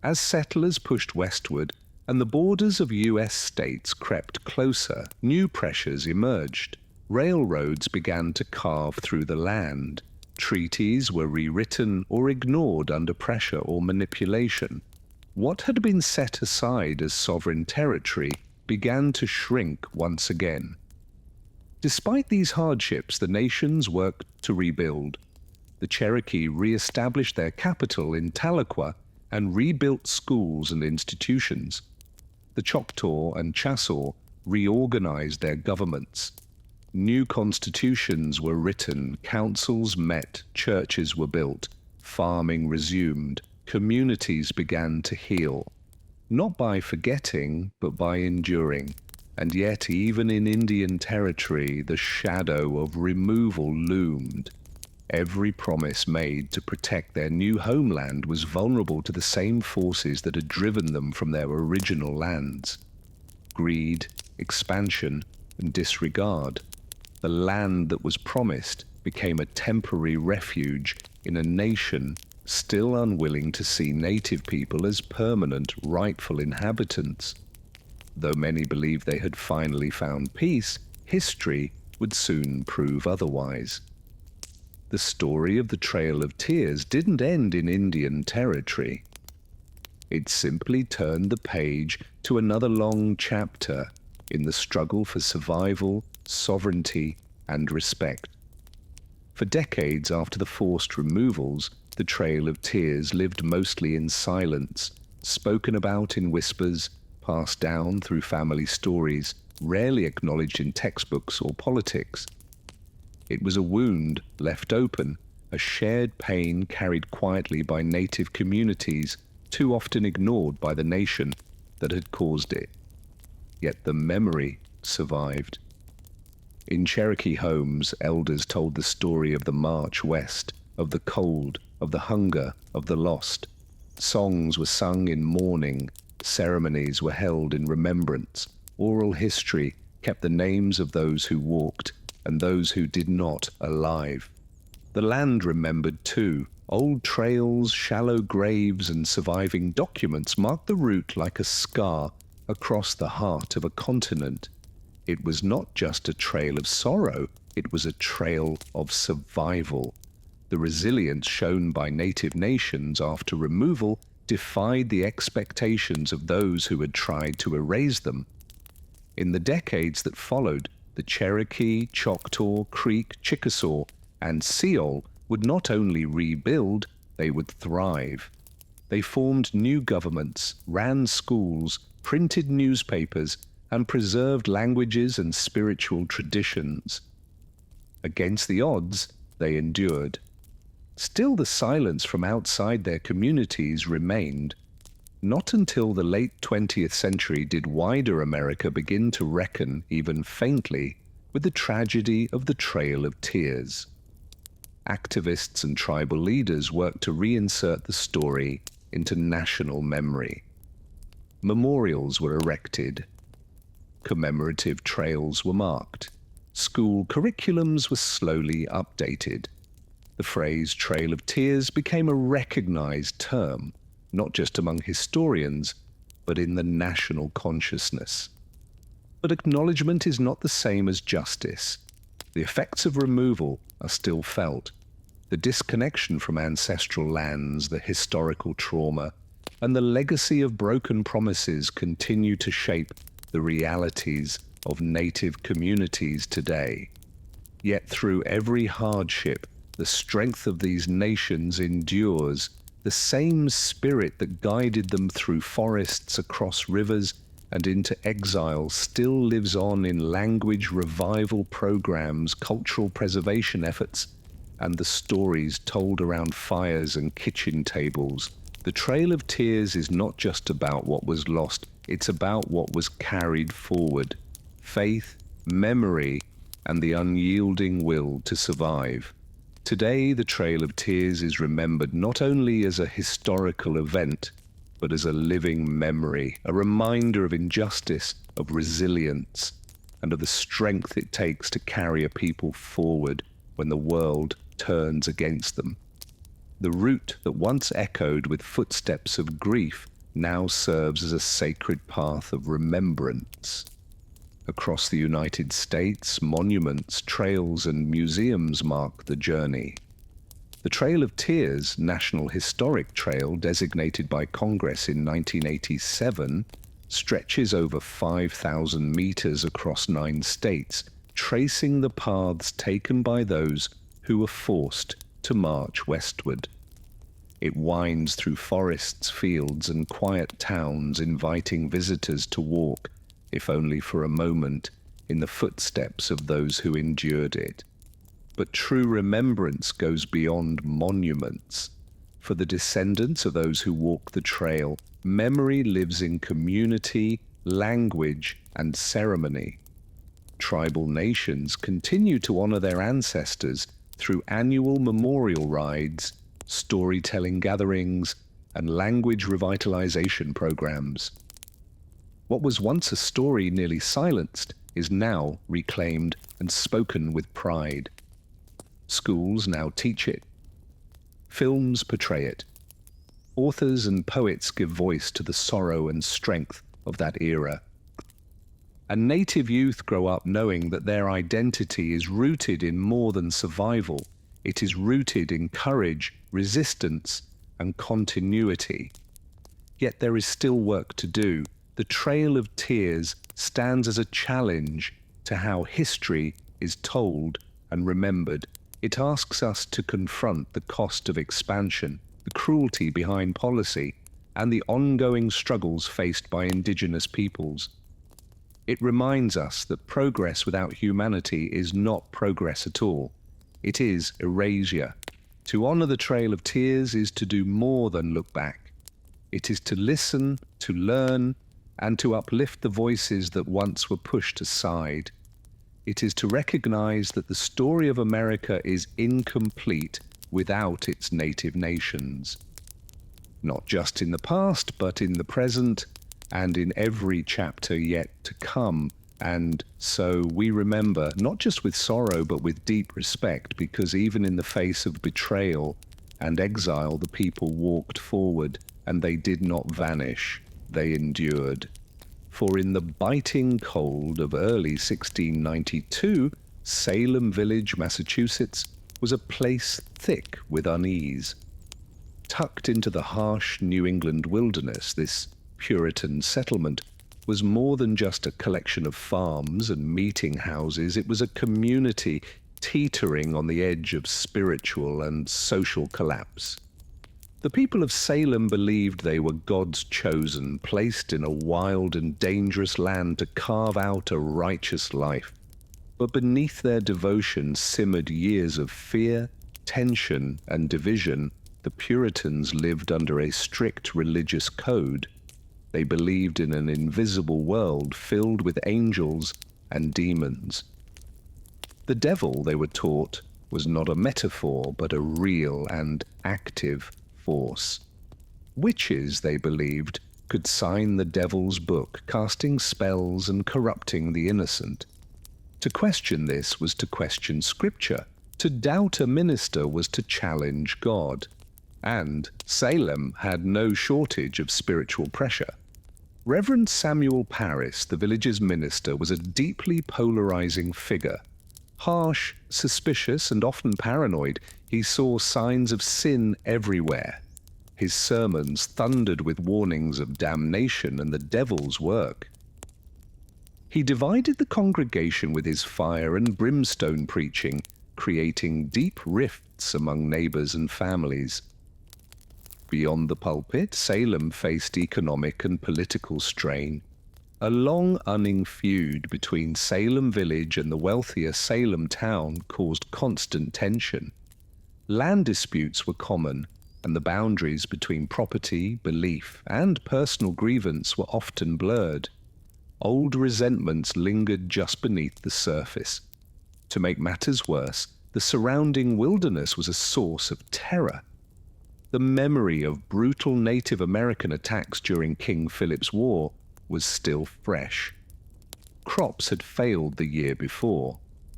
As settlers pushed westward and the borders of US states crept closer, new pressures emerged. Railroads began to carve through the land. Treaties were rewritten or ignored under pressure or manipulation. What had been set aside as sovereign territory began to shrink once again. Despite these hardships, the nations worked to rebuild. The Cherokee re-established their capital in Tahlequah and rebuilt schools and institutions. The Choctaw and Chassaw reorganized their governments. New constitutions were written, councils met, churches were built, farming resumed, communities began to heal. Not by forgetting, but by enduring. And yet, even in Indian territory, the shadow of removal loomed. Every promise made to protect their new homeland was vulnerable to the same forces that had driven them from their original lands: greed, expansion, and disregard. The land that was promised became a temporary refuge in a nation still unwilling to see native people as permanent, rightful inhabitants. Though many believed they had finally found peace, history would soon prove otherwise. The story of the Trail of Tears didn't end in Indian territory. It simply turned the page to another long chapter in the struggle for survival, sovereignty, and respect. For decades after the forced removals, the Trail of Tears lived mostly in silence, spoken about in whispers, passed down through family stories, rarely acknowledged in textbooks or politics. It was a wound left open, a shared pain carried quietly by native communities, too often ignored by the nation that had caused it. Yet the memory survived. In Cherokee homes, elders told the story of the march west, of the cold, of the hunger, of the lost. Songs were sung in mourning, ceremonies were held in remembrance. Oral history kept the names of those who walked and those who did not alive. The land remembered too. Old trails, shallow graves, and surviving documents marked the route like a scar across the heart of a continent. It was not just a trail of sorrow, it was a trail of survival. The resilience shown by native nations after removal defied the expectations of those who had tried to erase them. In the decades that followed, the Cherokee, Choctaw, Creek, Chickasaw, and Seol would not only rebuild, they would thrive. They formed new governments, ran schools, printed newspapers, and preserved languages and spiritual traditions. Against the odds, they endured. Still, the silence from outside their communities remained. Not until the late 20th century did wider America begin to reckon, even faintly, with the tragedy of the Trail of Tears. Activists and tribal leaders worked to reinsert the story into national memory. Memorials were erected. Commemorative trails were marked. School curriculums were slowly updated. The phrase Trail of Tears became a recognized term, not just among historians, but in the national consciousness. But acknowledgement is not the same as justice. The effects of removal are still felt. The disconnection from ancestral lands, the historical trauma, and the legacy of broken promises continue to shape the realities of native communities today. Yet through every hardship, the strength of these nations endures. The same spirit that guided them through forests, across rivers, and into exile still lives on in language revival programs, cultural preservation efforts, and the stories told around fires and kitchen tables. The Trail of Tears is not just about what was lost, it's about what was carried forward. Faith, memory, and the unyielding will to survive. Today, the Trail of Tears is remembered not only as a historical event, but as a living memory, a reminder of injustice, of resilience, and of the strength it takes to carry a people forward when the world turns against them. The route that once echoed with footsteps of grief now serves as a sacred path of remembrance. Across the United States, monuments, trails, and museums mark the journey. The Trail of Tears, National Historic Trail designated by Congress in 1987, stretches over 5,000 meters across 9 states, tracing the paths taken by those who were forced to march westward. It winds through forests, fields, and quiet towns, inviting visitors to walk, if only for a moment, in the footsteps of those who endured it. But true remembrance goes beyond monuments. For the descendants of those who walk the trail, memory lives in community, language, and ceremony. Tribal nations continue to honor their ancestors through annual memorial rides, storytelling gatherings, and language revitalization programs. What was once a story nearly silenced is now reclaimed and spoken with pride. Schools now teach it. Films portray it. Authors and poets give voice to the sorrow and strength of that era. And native youth grow up knowing that their identity is rooted in more than survival. It is rooted in courage, resistance, and continuity. Yet there is still work to do. The Trail of Tears stands as a challenge to how history is told and remembered. It asks us to confront the cost of expansion, the cruelty behind policy, and the ongoing struggles faced by indigenous peoples. It reminds us that progress without humanity is not progress at all. It is erasure. To honor the Trail of Tears is to do more than look back. It is to listen, to learn, and to uplift the voices that once were pushed aside. It is to recognize that the story of America is incomplete without its native nations. Not just in the past, but in the present, and in every chapter yet to come. And so we remember, not just with sorrow, but with deep respect, because even in the face of betrayal and exile, the people walked forward, and they did not vanish, they endured. For in the biting cold of early 1692, Salem Village, Massachusetts, was a place thick with unease. Tucked into the harsh New England wilderness, this Puritan settlement was more than just a collection of farms and meeting houses. It was a community teetering on the edge of spiritual and social collapse. The people of Salem believed they were God's chosen, placed in a wild and dangerous land to carve out a righteous life. But beneath their devotion simmered years of fear, tension, and division. The Puritans lived under a strict religious code. They believed in an invisible world filled with angels and demons. The devil, they were taught, was not a metaphor, but a real and active force. Witches, they believed, could sign the devil's book, casting spells and corrupting the innocent. To question this was to question Scripture. To doubt a minister was to challenge God. And Salem had no shortage of spiritual pressure. Reverend Samuel Parris, the village's minister, was a deeply polarizing figure. Harsh, suspicious, and often paranoid, he saw signs of sin everywhere. His sermons thundered with warnings of damnation and the devil's work. He divided the congregation with his fire and brimstone preaching, creating deep rifts among neighbors and families. Beyond the pulpit, Salem faced economic and political strain. A long-running feud between Salem Village and the wealthier Salem town caused constant tension. Land disputes were common, and the boundaries between property, belief, and personal grievance were often blurred. Old resentments lingered just beneath the surface. To make matters worse, the surrounding wilderness was a source of terror. The memory of brutal Native American attacks during King Philip's War was still fresh. Crops had failed the year before.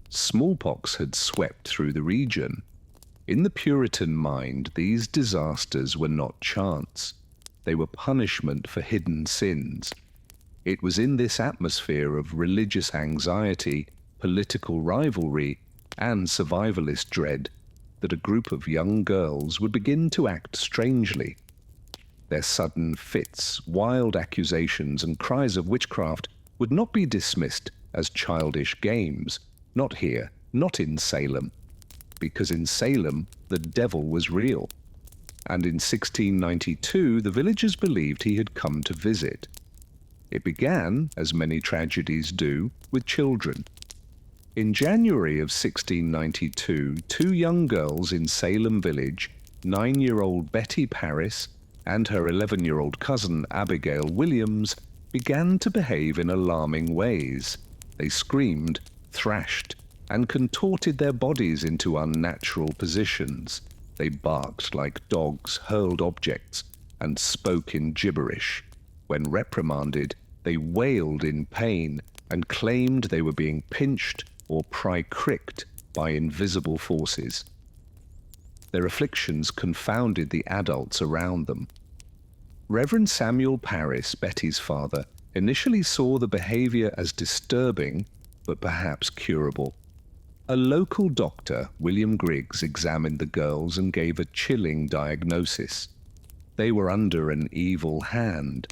Smallpox had swept through the region. In the Puritan mind, these disasters were not chance. They were punishment for hidden sins. It was in this atmosphere of religious anxiety, political rivalry, and survivalist dread that a group of young girls would begin to act strangely. Their sudden fits, wild accusations, and cries of witchcraft would not be dismissed as childish games. Not here, not in Salem. Because in Salem, the devil was real. And in 1692, the villagers believed he had come to visit. It began, as many tragedies do, with children. In January of 1692, two young girls in Salem Village, 9-year-old Betty Parris and her 11-year-old cousin Abigail Williams, began to behave in alarming ways. They screamed, thrashed, and contorted their bodies into unnatural positions. They barked like dogs, hurled objects, and spoke in gibberish. When reprimanded, they wailed in pain and claimed they were being pinched or pry-cricked by invisible forces. Their afflictions confounded the adults around them. Reverend Samuel Parris, Betty's father, initially saw the behavior as disturbing, but perhaps curable. A local doctor, William Griggs, examined the girls and gave a chilling diagnosis. They were under an evil hand.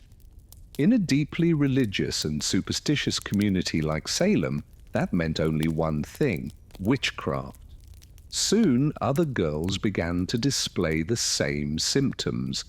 In a deeply religious and superstitious community like Salem, that meant only one thing: witchcraft. Soon, other girls began to display the same symptoms.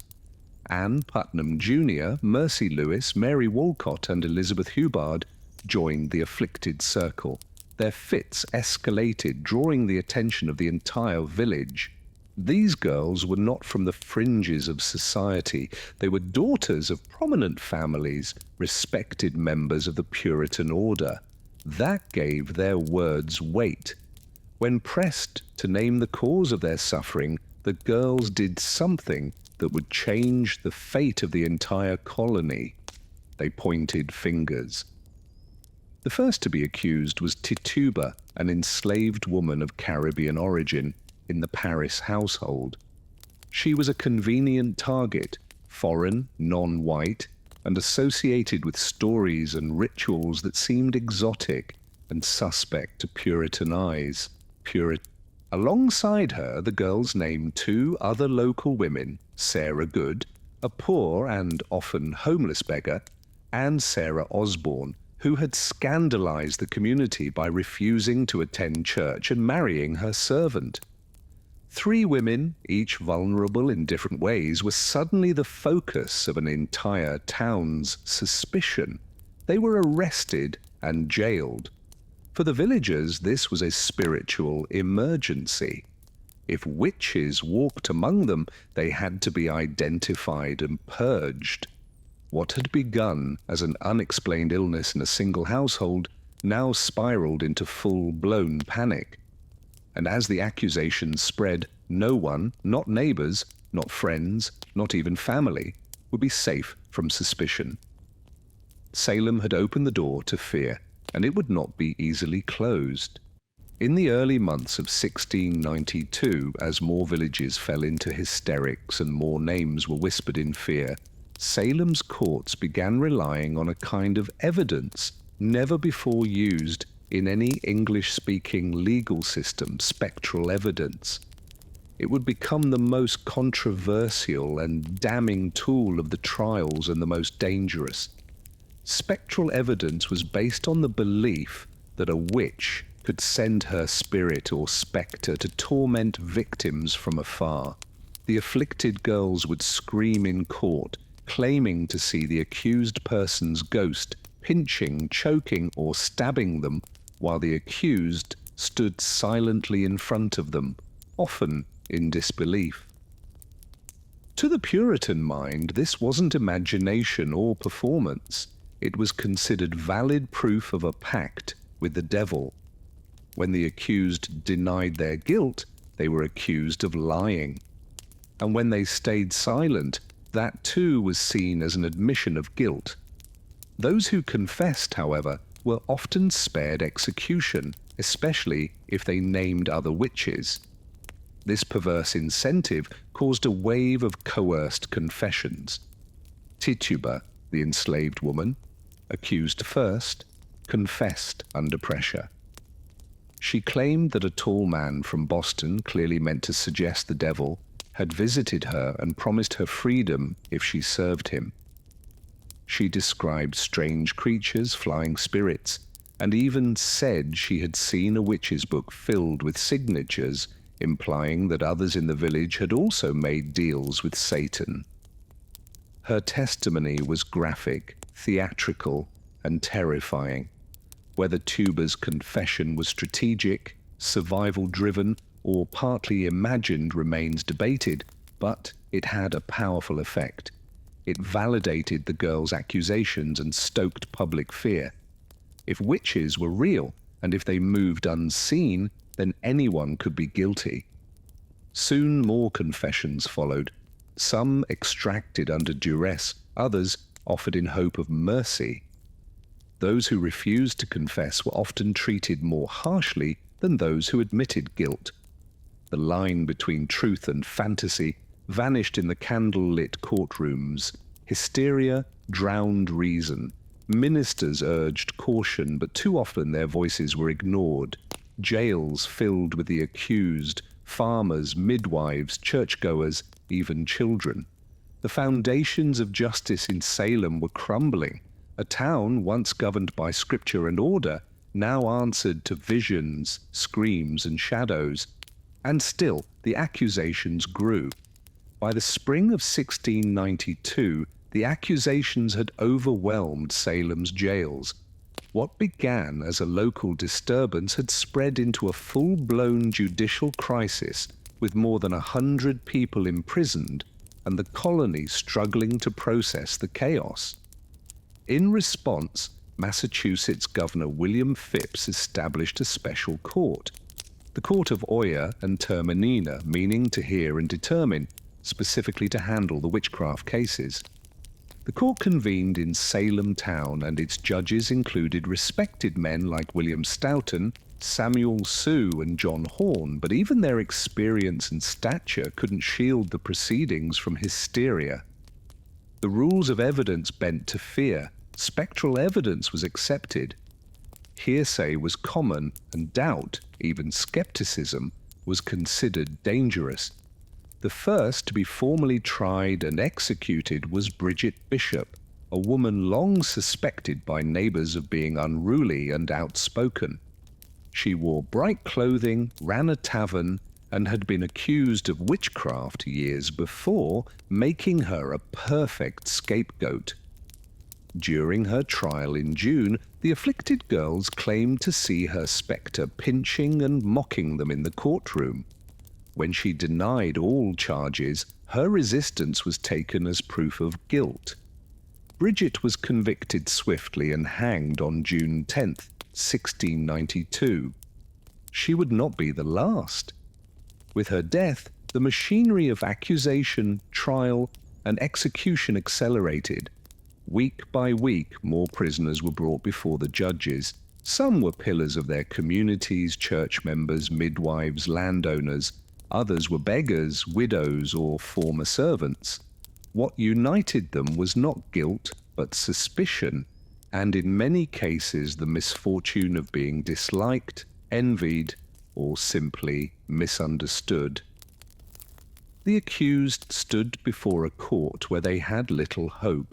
Anne Putnam Jr., Mercy Lewis, Mary Walcott, and Elizabeth Hubbard joined the afflicted circle. Their fits escalated, drawing the attention of the entire village. These girls were not from the fringes of society. They were daughters of prominent families, respected members of the Puritan order. That gave their words weight. When pressed to name the cause of their suffering, the girls did something that would change the fate of the entire colony. They pointed fingers. The first to be accused was Tituba, an enslaved woman of Caribbean origin, in the Paris household. She was a convenient target, foreign, non-white, and associated with stories and rituals that seemed exotic and suspect to Puritan eyes. Alongside her, the girls named two other local women, Sarah Good, a poor and often homeless beggar, and Sarah Osborne, who had scandalized the community by refusing to attend church and marrying her servant. Three women, each vulnerable in different ways, were suddenly the focus of an entire town's suspicion. They were arrested and jailed. For the villagers, this was a spiritual emergency. If witches walked among them, they had to be identified and purged. What had begun as an unexplained illness in a single household now spiraled into full-blown panic. And as the accusations spread, no one, not neighbors, not friends, not even family, would be safe from suspicion. Salem had opened the door to fear, and it would not be easily closed. In the early months of 1692, as more villages fell into hysterics and more names were whispered in fear, Salem's courts began relying on a kind of evidence never before used in any English-speaking legal system, spectral evidence. It would become the most controversial and damning tool of the trials and the most dangerous. Spectral evidence was based on the belief that a witch could send her spirit or spectre to torment victims from afar. The afflicted girls would scream in court, claiming to see the accused person's ghost pinching, choking, or stabbing them, while the accused stood silently in front of them, often in disbelief. To the Puritan mind, this wasn't imagination or performance. It was considered valid proof of a pact with the devil. When the accused denied their guilt, they were accused of lying. And when they stayed silent, that too was seen as an admission of guilt. Those who confessed, however, were often spared execution, especially if they named other witches. This perverse incentive caused a wave of coerced confessions. Tituba, the enslaved woman, accused first, confessed under pressure. She claimed that a tall man from Boston, clearly meant to suggest the devil, had visited her and promised her freedom if she served him. She described strange creatures, flying spirits, and even said she had seen a witch's book filled with signatures, implying that others in the village had also made deals with Satan. Her testimony was graphic, theatrical, and terrifying. Whether Tuba's confession was strategic, survival-driven, or partly imagined remains debated, but it had a powerful effect. It validated the girl's accusations and stoked public fear. If witches were real, and if they moved unseen, then anyone could be guilty. Soon more confessions followed, some extracted under duress, others offered in hope of mercy. Those who refused to confess were often treated more harshly than those who admitted guilt. The line between truth and fantasy vanished in the candle-lit courtrooms. Hysteria drowned reason. Ministers urged caution, but too often their voices were ignored. Jails filled with the accused, farmers, midwives, churchgoers, even children. The foundations of justice in Salem were crumbling. A town once governed by scripture and order now answered to visions, screams, and shadows. And still, the accusations grew. By the spring of 1692, the accusations had overwhelmed Salem's jails. What began as a local disturbance had spread into a full-blown judicial crisis, with more than 100 people imprisoned and the colony struggling to process the chaos. In response, Massachusetts Governor William Phips established a special court, the Court of Oyer and Terminina, meaning to hear and determine, specifically to handle the witchcraft cases. The court convened in Salem town, and its judges included respected men like William Stoughton, Samuel Sue, and John Horn, but even their experience and stature couldn't shield the proceedings from hysteria. The rules of evidence bent to fear. Spectral evidence was accepted. Hearsay was common, and doubt, even skepticism, was considered dangerous. The first to be formally tried and executed was Bridget Bishop, a woman long suspected by neighbors of being unruly and outspoken. She wore bright clothing, ran a tavern, and had been accused of witchcraft years before, making her a perfect scapegoat. During her trial in June, the afflicted girls claimed to see her spectre pinching and mocking them in the courtroom. When she denied all charges, her resistance was taken as proof of guilt. Bridget was convicted swiftly and hanged on June 10, 1692. She would not be the last. With her death, the machinery of accusation, trial, and execution accelerated. Week by week, more prisoners were brought before the judges. Some were pillars of their communities, church members, midwives, landowners. Others were beggars, widows, or former servants. What united them was not guilt, but suspicion, and in many cases the misfortune of being disliked, envied, or simply misunderstood. The accused stood before a court where they had little hope.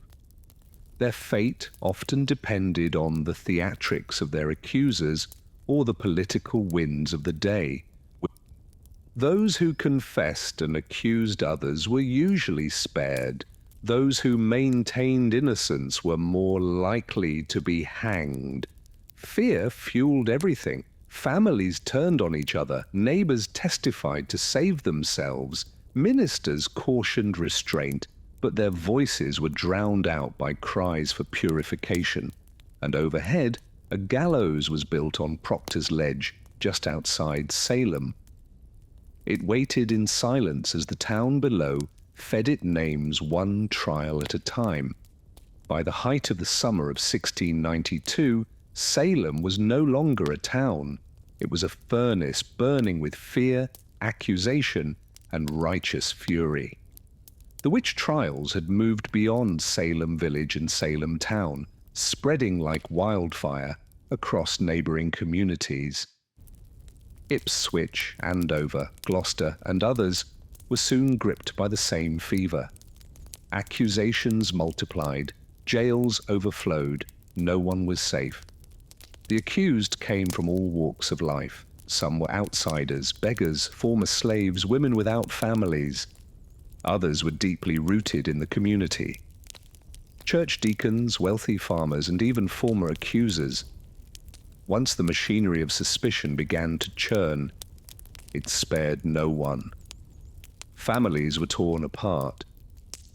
Their fate often depended on the theatrics of their accusers or the political winds of the day. Those who confessed and accused others were usually spared. Those who maintained innocence were more likely to be hanged. Fear fueled everything. Families turned on each other. Neighbors testified to save themselves. Ministers cautioned restraint, but their voices were drowned out by cries for purification. And overhead, a gallows was built on Proctor's Ledge, just outside Salem. It waited in silence as the town below fed it names one trial at a time. By the height of the summer of 1692, Salem was no longer a town. It was a furnace burning with fear, accusation, and righteous fury. The witch trials had moved beyond Salem village and Salem town, spreading like wildfire across neighboring communities. Ipswich, Andover, Gloucester, and others were soon gripped by the same fever. Accusations multiplied, jails overflowed, no one was safe. The accused came from all walks of life. Some were outsiders, beggars, former slaves, women without families. Others were deeply rooted in the community. Church deacons, wealthy farmers, and even former accusers. Once the machinery of suspicion began to churn, it spared no one. Families were torn apart.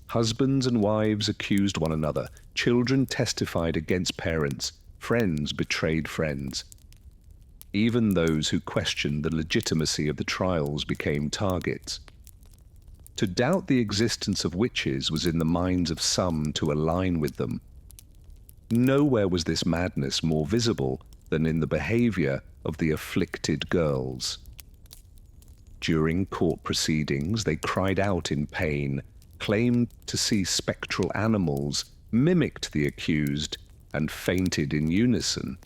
Husbands and wives accused one another. Children testified against parents. Friends betrayed friends. Even those who questioned the legitimacy of the trials became targets. To doubt the existence of witches was in the minds of some to align with them. Nowhere was this madness more visible than in the behavior of the afflicted girls. During court proceedings, they cried out in pain, claimed to see spectral animals, mimicked the accused, and fainted in unison.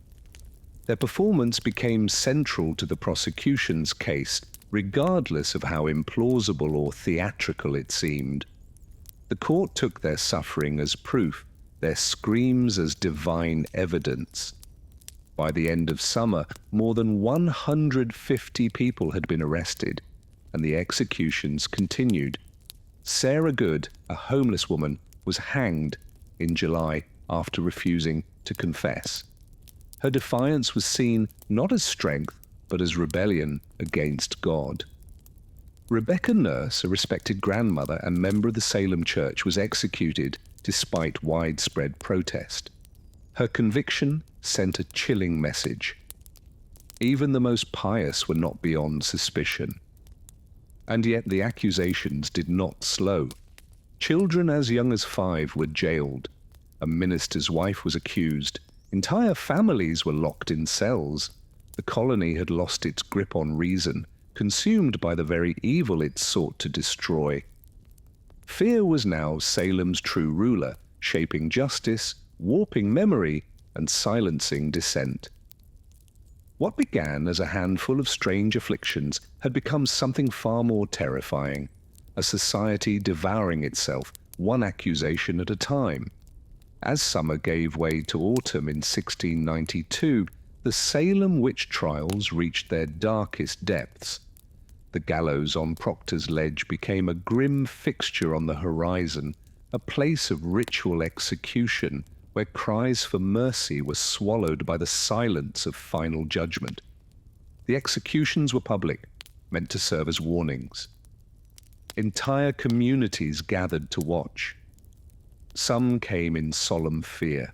Their performance became central to the prosecution's case, regardless of how implausible or theatrical it seemed. The court took their suffering as proof, their screams as divine evidence. By the end of summer, more than 150 people had been arrested, and the executions continued. Sarah Good, a homeless woman, was hanged in July after refusing to confess. Her defiance was seen not as strength, but as rebellion against God. Rebecca Nurse, a respected grandmother and member of the Salem Church, was executed despite widespread protest. Her conviction sent a chilling message. Even the most pious were not beyond suspicion. And yet the accusations did not slow. Children as young as 5 were jailed. A minister's wife was accused. Entire families were locked in cells. The colony had lost its grip on reason, consumed by the very evil it sought to destroy. Fear was now Salem's true ruler, shaping justice, warping memory, and silencing dissent. What began as a handful of strange afflictions had become something far more terrifying, a society devouring itself, one accusation at a time. As summer gave way to autumn in 1692, the Salem witch trials reached their darkest depths. The gallows on Proctor's Ledge became a grim fixture on the horizon, a place of ritual execution where cries for mercy were swallowed by the silence of final judgment. The executions were public, meant to serve as warnings. Entire communities gathered to watch. Some came in solemn fear.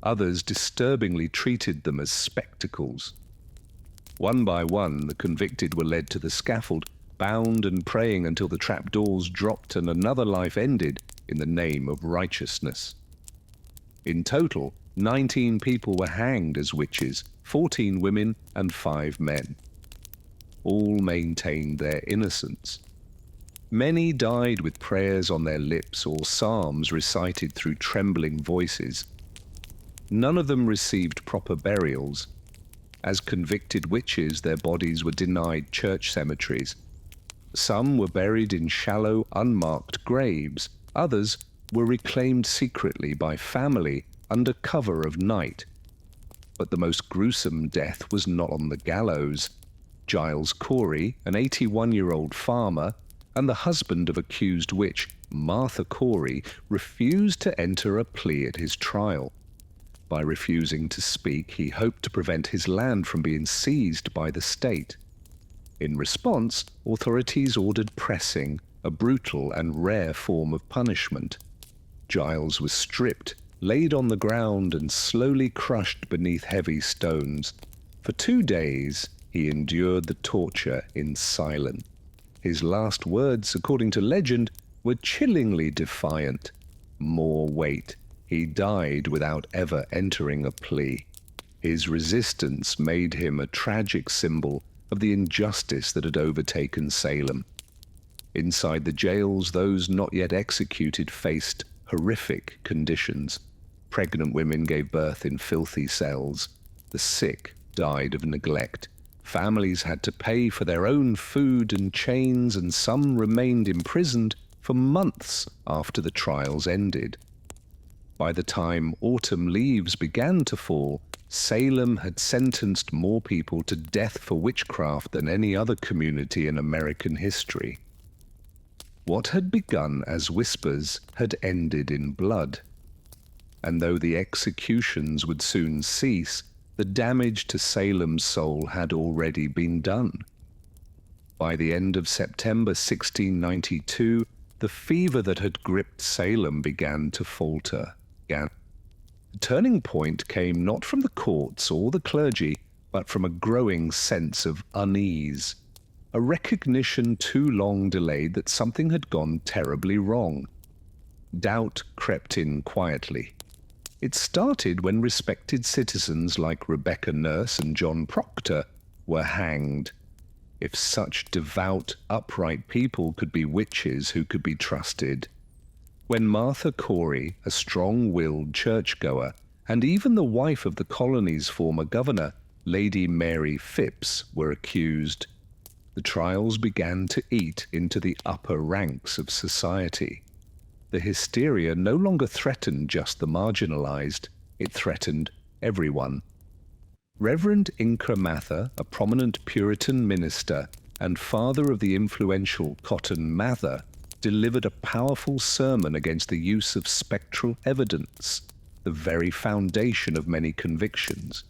Others disturbingly treated them as spectacles. One by one, the convicted were led to the scaffold, bound and praying until the trapdoors dropped and another life ended in the name of righteousness. In total, 19 people were hanged as witches, 14 women and 5 men. All maintained their innocence. Many died with prayers on their lips or psalms recited through trembling voices. None of them received proper burials. As convicted witches, their bodies were denied church cemeteries. Some were buried in shallow, unmarked graves. Others were reclaimed secretly by family under cover of night. But the most gruesome death was not on the gallows. Giles Corey, an 81-year-old farmer, and the husband of accused witch Martha Corey, refused to enter a plea at his trial. By refusing to speak, he hoped to prevent his land from being seized by the state. In response, authorities ordered pressing, a brutal and rare form of punishment. Giles was stripped, laid on the ground, and slowly crushed beneath heavy stones. For 2 days, he endured the torture in silence. His last words, according to legend, were chillingly defiant. More weight. He died without ever entering a plea. His resistance made him a tragic symbol of the injustice that had overtaken Salem. Inside the jails, those not yet executed faced horrific conditions. Pregnant women gave birth in filthy cells. The sick died of neglect. Families had to pay for their own food and chains, and some remained imprisoned for months after the trials ended. By the time autumn leaves began to fall, Salem had sentenced more people to death for witchcraft than any other community in American history. What had begun as whispers had ended in blood. And though the executions would soon cease, the damage to Salem's soul had already been done. By the end of September 1692, the fever that had gripped Salem began to falter. The turning point came not from the courts or the clergy, but from a growing sense of unease, a recognition too long delayed that something had gone terribly wrong. Doubt crept in quietly. It started when respected citizens like Rebecca Nurse and John Proctor were hanged. If such devout, upright people could be witches, who could be trusted? When Martha Corey, a strong-willed churchgoer, and even the wife of the colony's former governor, Lady Mary Phipps, were accused, the trials began to eat into the upper ranks of society. The hysteria no longer threatened just the marginalized, it threatened everyone. Reverend Inca Mather, a prominent Puritan minister and father of the influential Cotton Mather, delivered a powerful sermon against the use of spectral evidence, the very foundation of many convictions.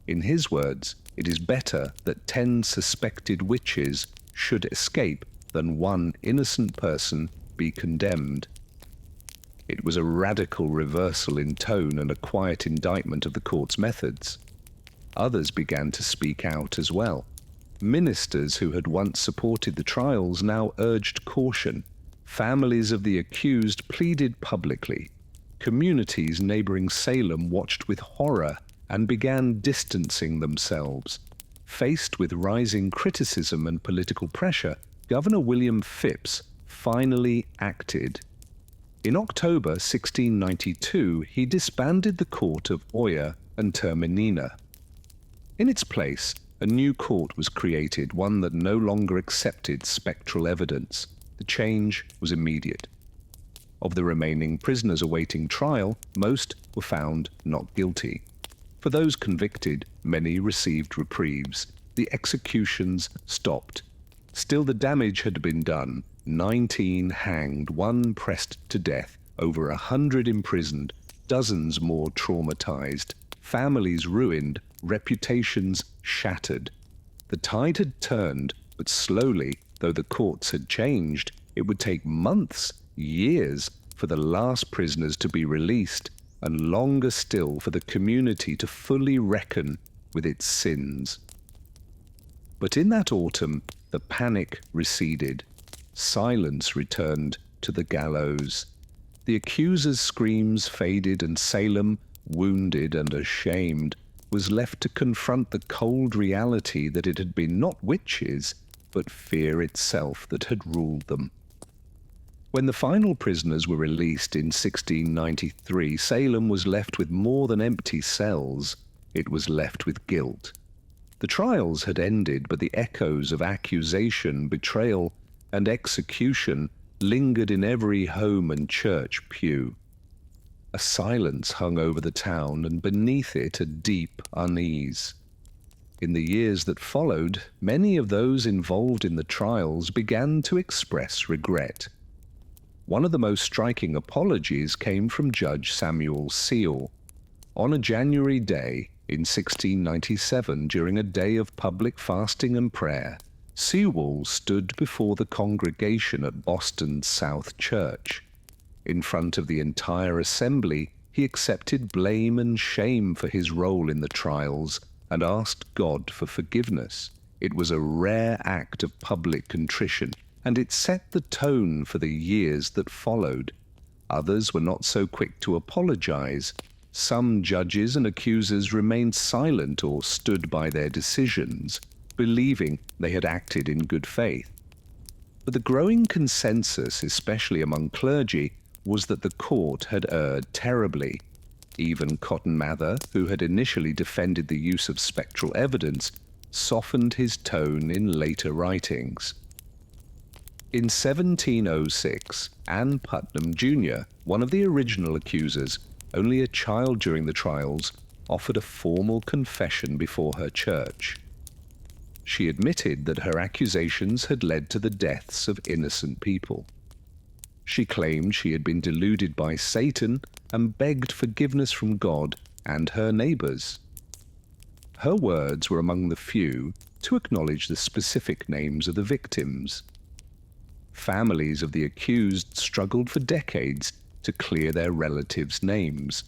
In his words, it is better that 10 suspected witches should escape than one innocent person be condemned. It was a radical reversal in tone and a quiet indictment of the court's methods. Others began to speak out as well. Ministers who had once supported the trials now urged caution. Families of the accused pleaded publicly. Communities neighboring Salem watched with horror and began distancing themselves. Faced with rising criticism and political pressure, Governor William Phips finally acted. In October 1692, he disbanded the court of Oyer and Terminina. In its place, a new court was created, one that no longer accepted spectral evidence. The change was immediate. Of the remaining prisoners awaiting trial, most were found not guilty. For those convicted, many received reprieves. The executions stopped. Still, the damage had been done. 19 hanged, 1 pressed to death, over 100 imprisoned, dozens more traumatized, families ruined, reputations shattered. The tide had turned, but slowly, though the courts had changed, it would take months, years, for the last prisoners to be released, and longer still for the community to fully reckon with its sins. But in that autumn, the panic receded. Silence returned to the gallows. The accuser's screams faded, and Salem, wounded and ashamed, was left to confront the cold reality that it had been not witches, but fear itself that had ruled them. When the final prisoners were released in 1693, Salem was left with more than empty cells. It was left with guilt. The trials had ended, but the echoes of accusation, betrayal, and execution lingered in every home and church pew. A silence hung over the town, and beneath it a deep unease. In the years that followed, many of those involved in the trials began to express regret. One of the most striking apologies came from Judge Samuel Sewall. On a January day in 1697, during a day of public fasting and prayer, Sewall stood before the congregation at Boston's South Church. In front of the entire assembly, he accepted blame and shame for his role in the trials and asked God for forgiveness. It was a rare act of public contrition, and it set the tone for the years that followed. Others were not so quick to apologize. Some judges and accusers remained silent or stood by their decisions, believing they had acted in good faith. But the growing consensus, especially among clergy, was that the court had erred terribly. Even Cotton Mather, who had initially defended the use of spectral evidence, softened his tone in later writings. In 1706, Ann Putnam Jr., one of the original accusers, only a child during the trials, offered a formal confession before her church. She admitted that her accusations had led to the deaths of innocent people. She claimed she had been deluded by Satan and begged forgiveness from God and her neighbors. Her words were among the few to acknowledge the specific names of the victims. Families of the accused struggled for decades to clear their relatives' names.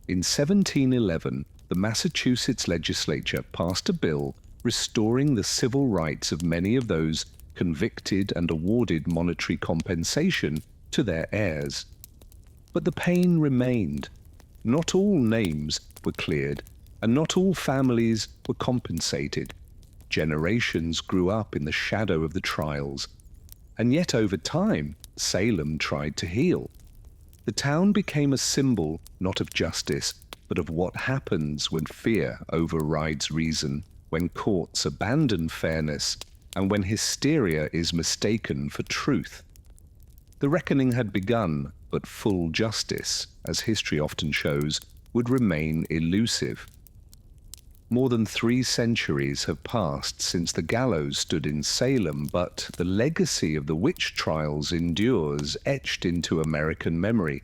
In 1711, the Massachusetts legislature passed a bill restoring the civil rights of many of those convicted and awarded monetary compensation to their heirs. But the pain remained. Not all names were cleared, and not all families were compensated. Generations grew up in the shadow of the trials, and yet over time, Salem tried to heal. The town became a symbol not of justice, but of what happens when fear overrides reason, when courts abandon fairness, and when hysteria is mistaken for truth. The reckoning had begun, but full justice, as history often shows, would remain elusive. More than 3 centuries have passed since the gallows stood in Salem, but the legacy of the witch trials endures, etched into American memory,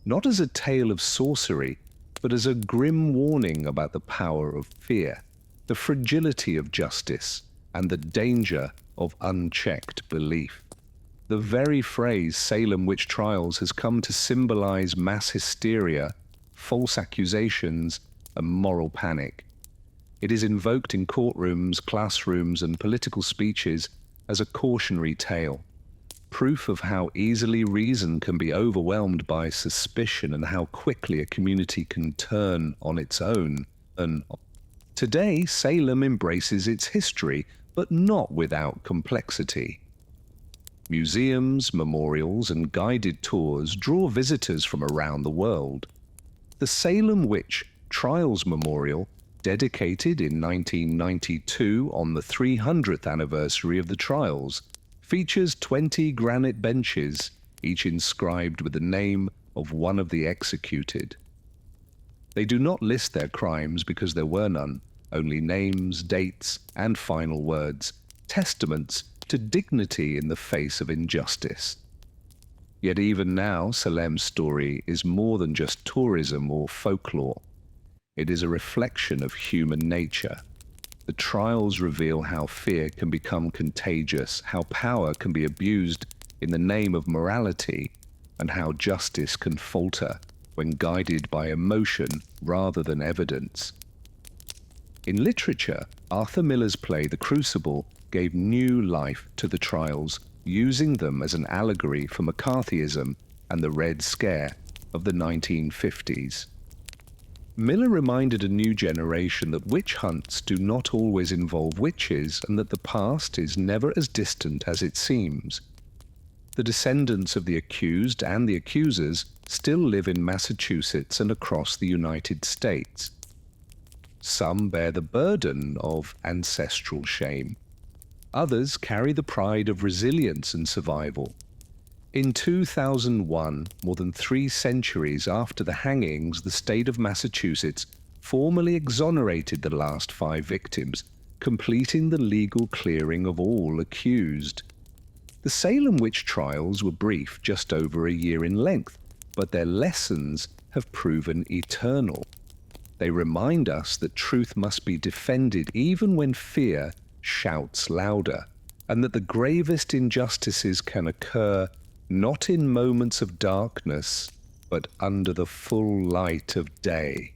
not as a tale of sorcery, but as a grim warning about the power of fear, the fragility of justice, and the danger of unchecked belief. The very phrase Salem witch trials has come to symbolize mass hysteria, false accusations, and moral panic. It is invoked in courtrooms, classrooms, and political speeches as a cautionary tale, proof of how easily reason can be overwhelmed by suspicion and how quickly a community can turn on its own. Today, Salem embraces its history, but not without complexity. Museums, memorials, and guided tours draw visitors from around the world. The Salem Witch Trials Memorial, dedicated in 1992 on the 300th anniversary of the trials, features 20 granite benches, each inscribed with the name of one of the executed. They do not list their crimes because there were none, only names, dates, and final words, testaments to dignity in the face of injustice. Yet even now, Salem's story is more than just tourism or folklore. It is a reflection of human nature. The trials reveal how fear can become contagious, how power can be abused in the name of morality, and how justice can falter when guided by emotion rather than evidence. In literature, Arthur Miller's play The Crucible gave new life to the trials, using them as an allegory for McCarthyism and the Red Scare of the 1950s. Miller reminded a new generation that witch hunts do not always involve witches and that the past is never as distant as it seems. The descendants of the accused and the accusers still live in Massachusetts and across the United States. Some bear the burden of ancestral shame. Others carry the pride of resilience and survival. In 2001, more than 3 centuries after the hangings, the state of Massachusetts formally exonerated the last 5 victims, completing the legal clearing of all accused. The Salem witch trials were brief, just over a year in length, but their lessons have proven eternal. They remind us that truth must be defended even when fear shouts louder, and that the gravest injustices can occur not in moments of darkness, but under the full light of day.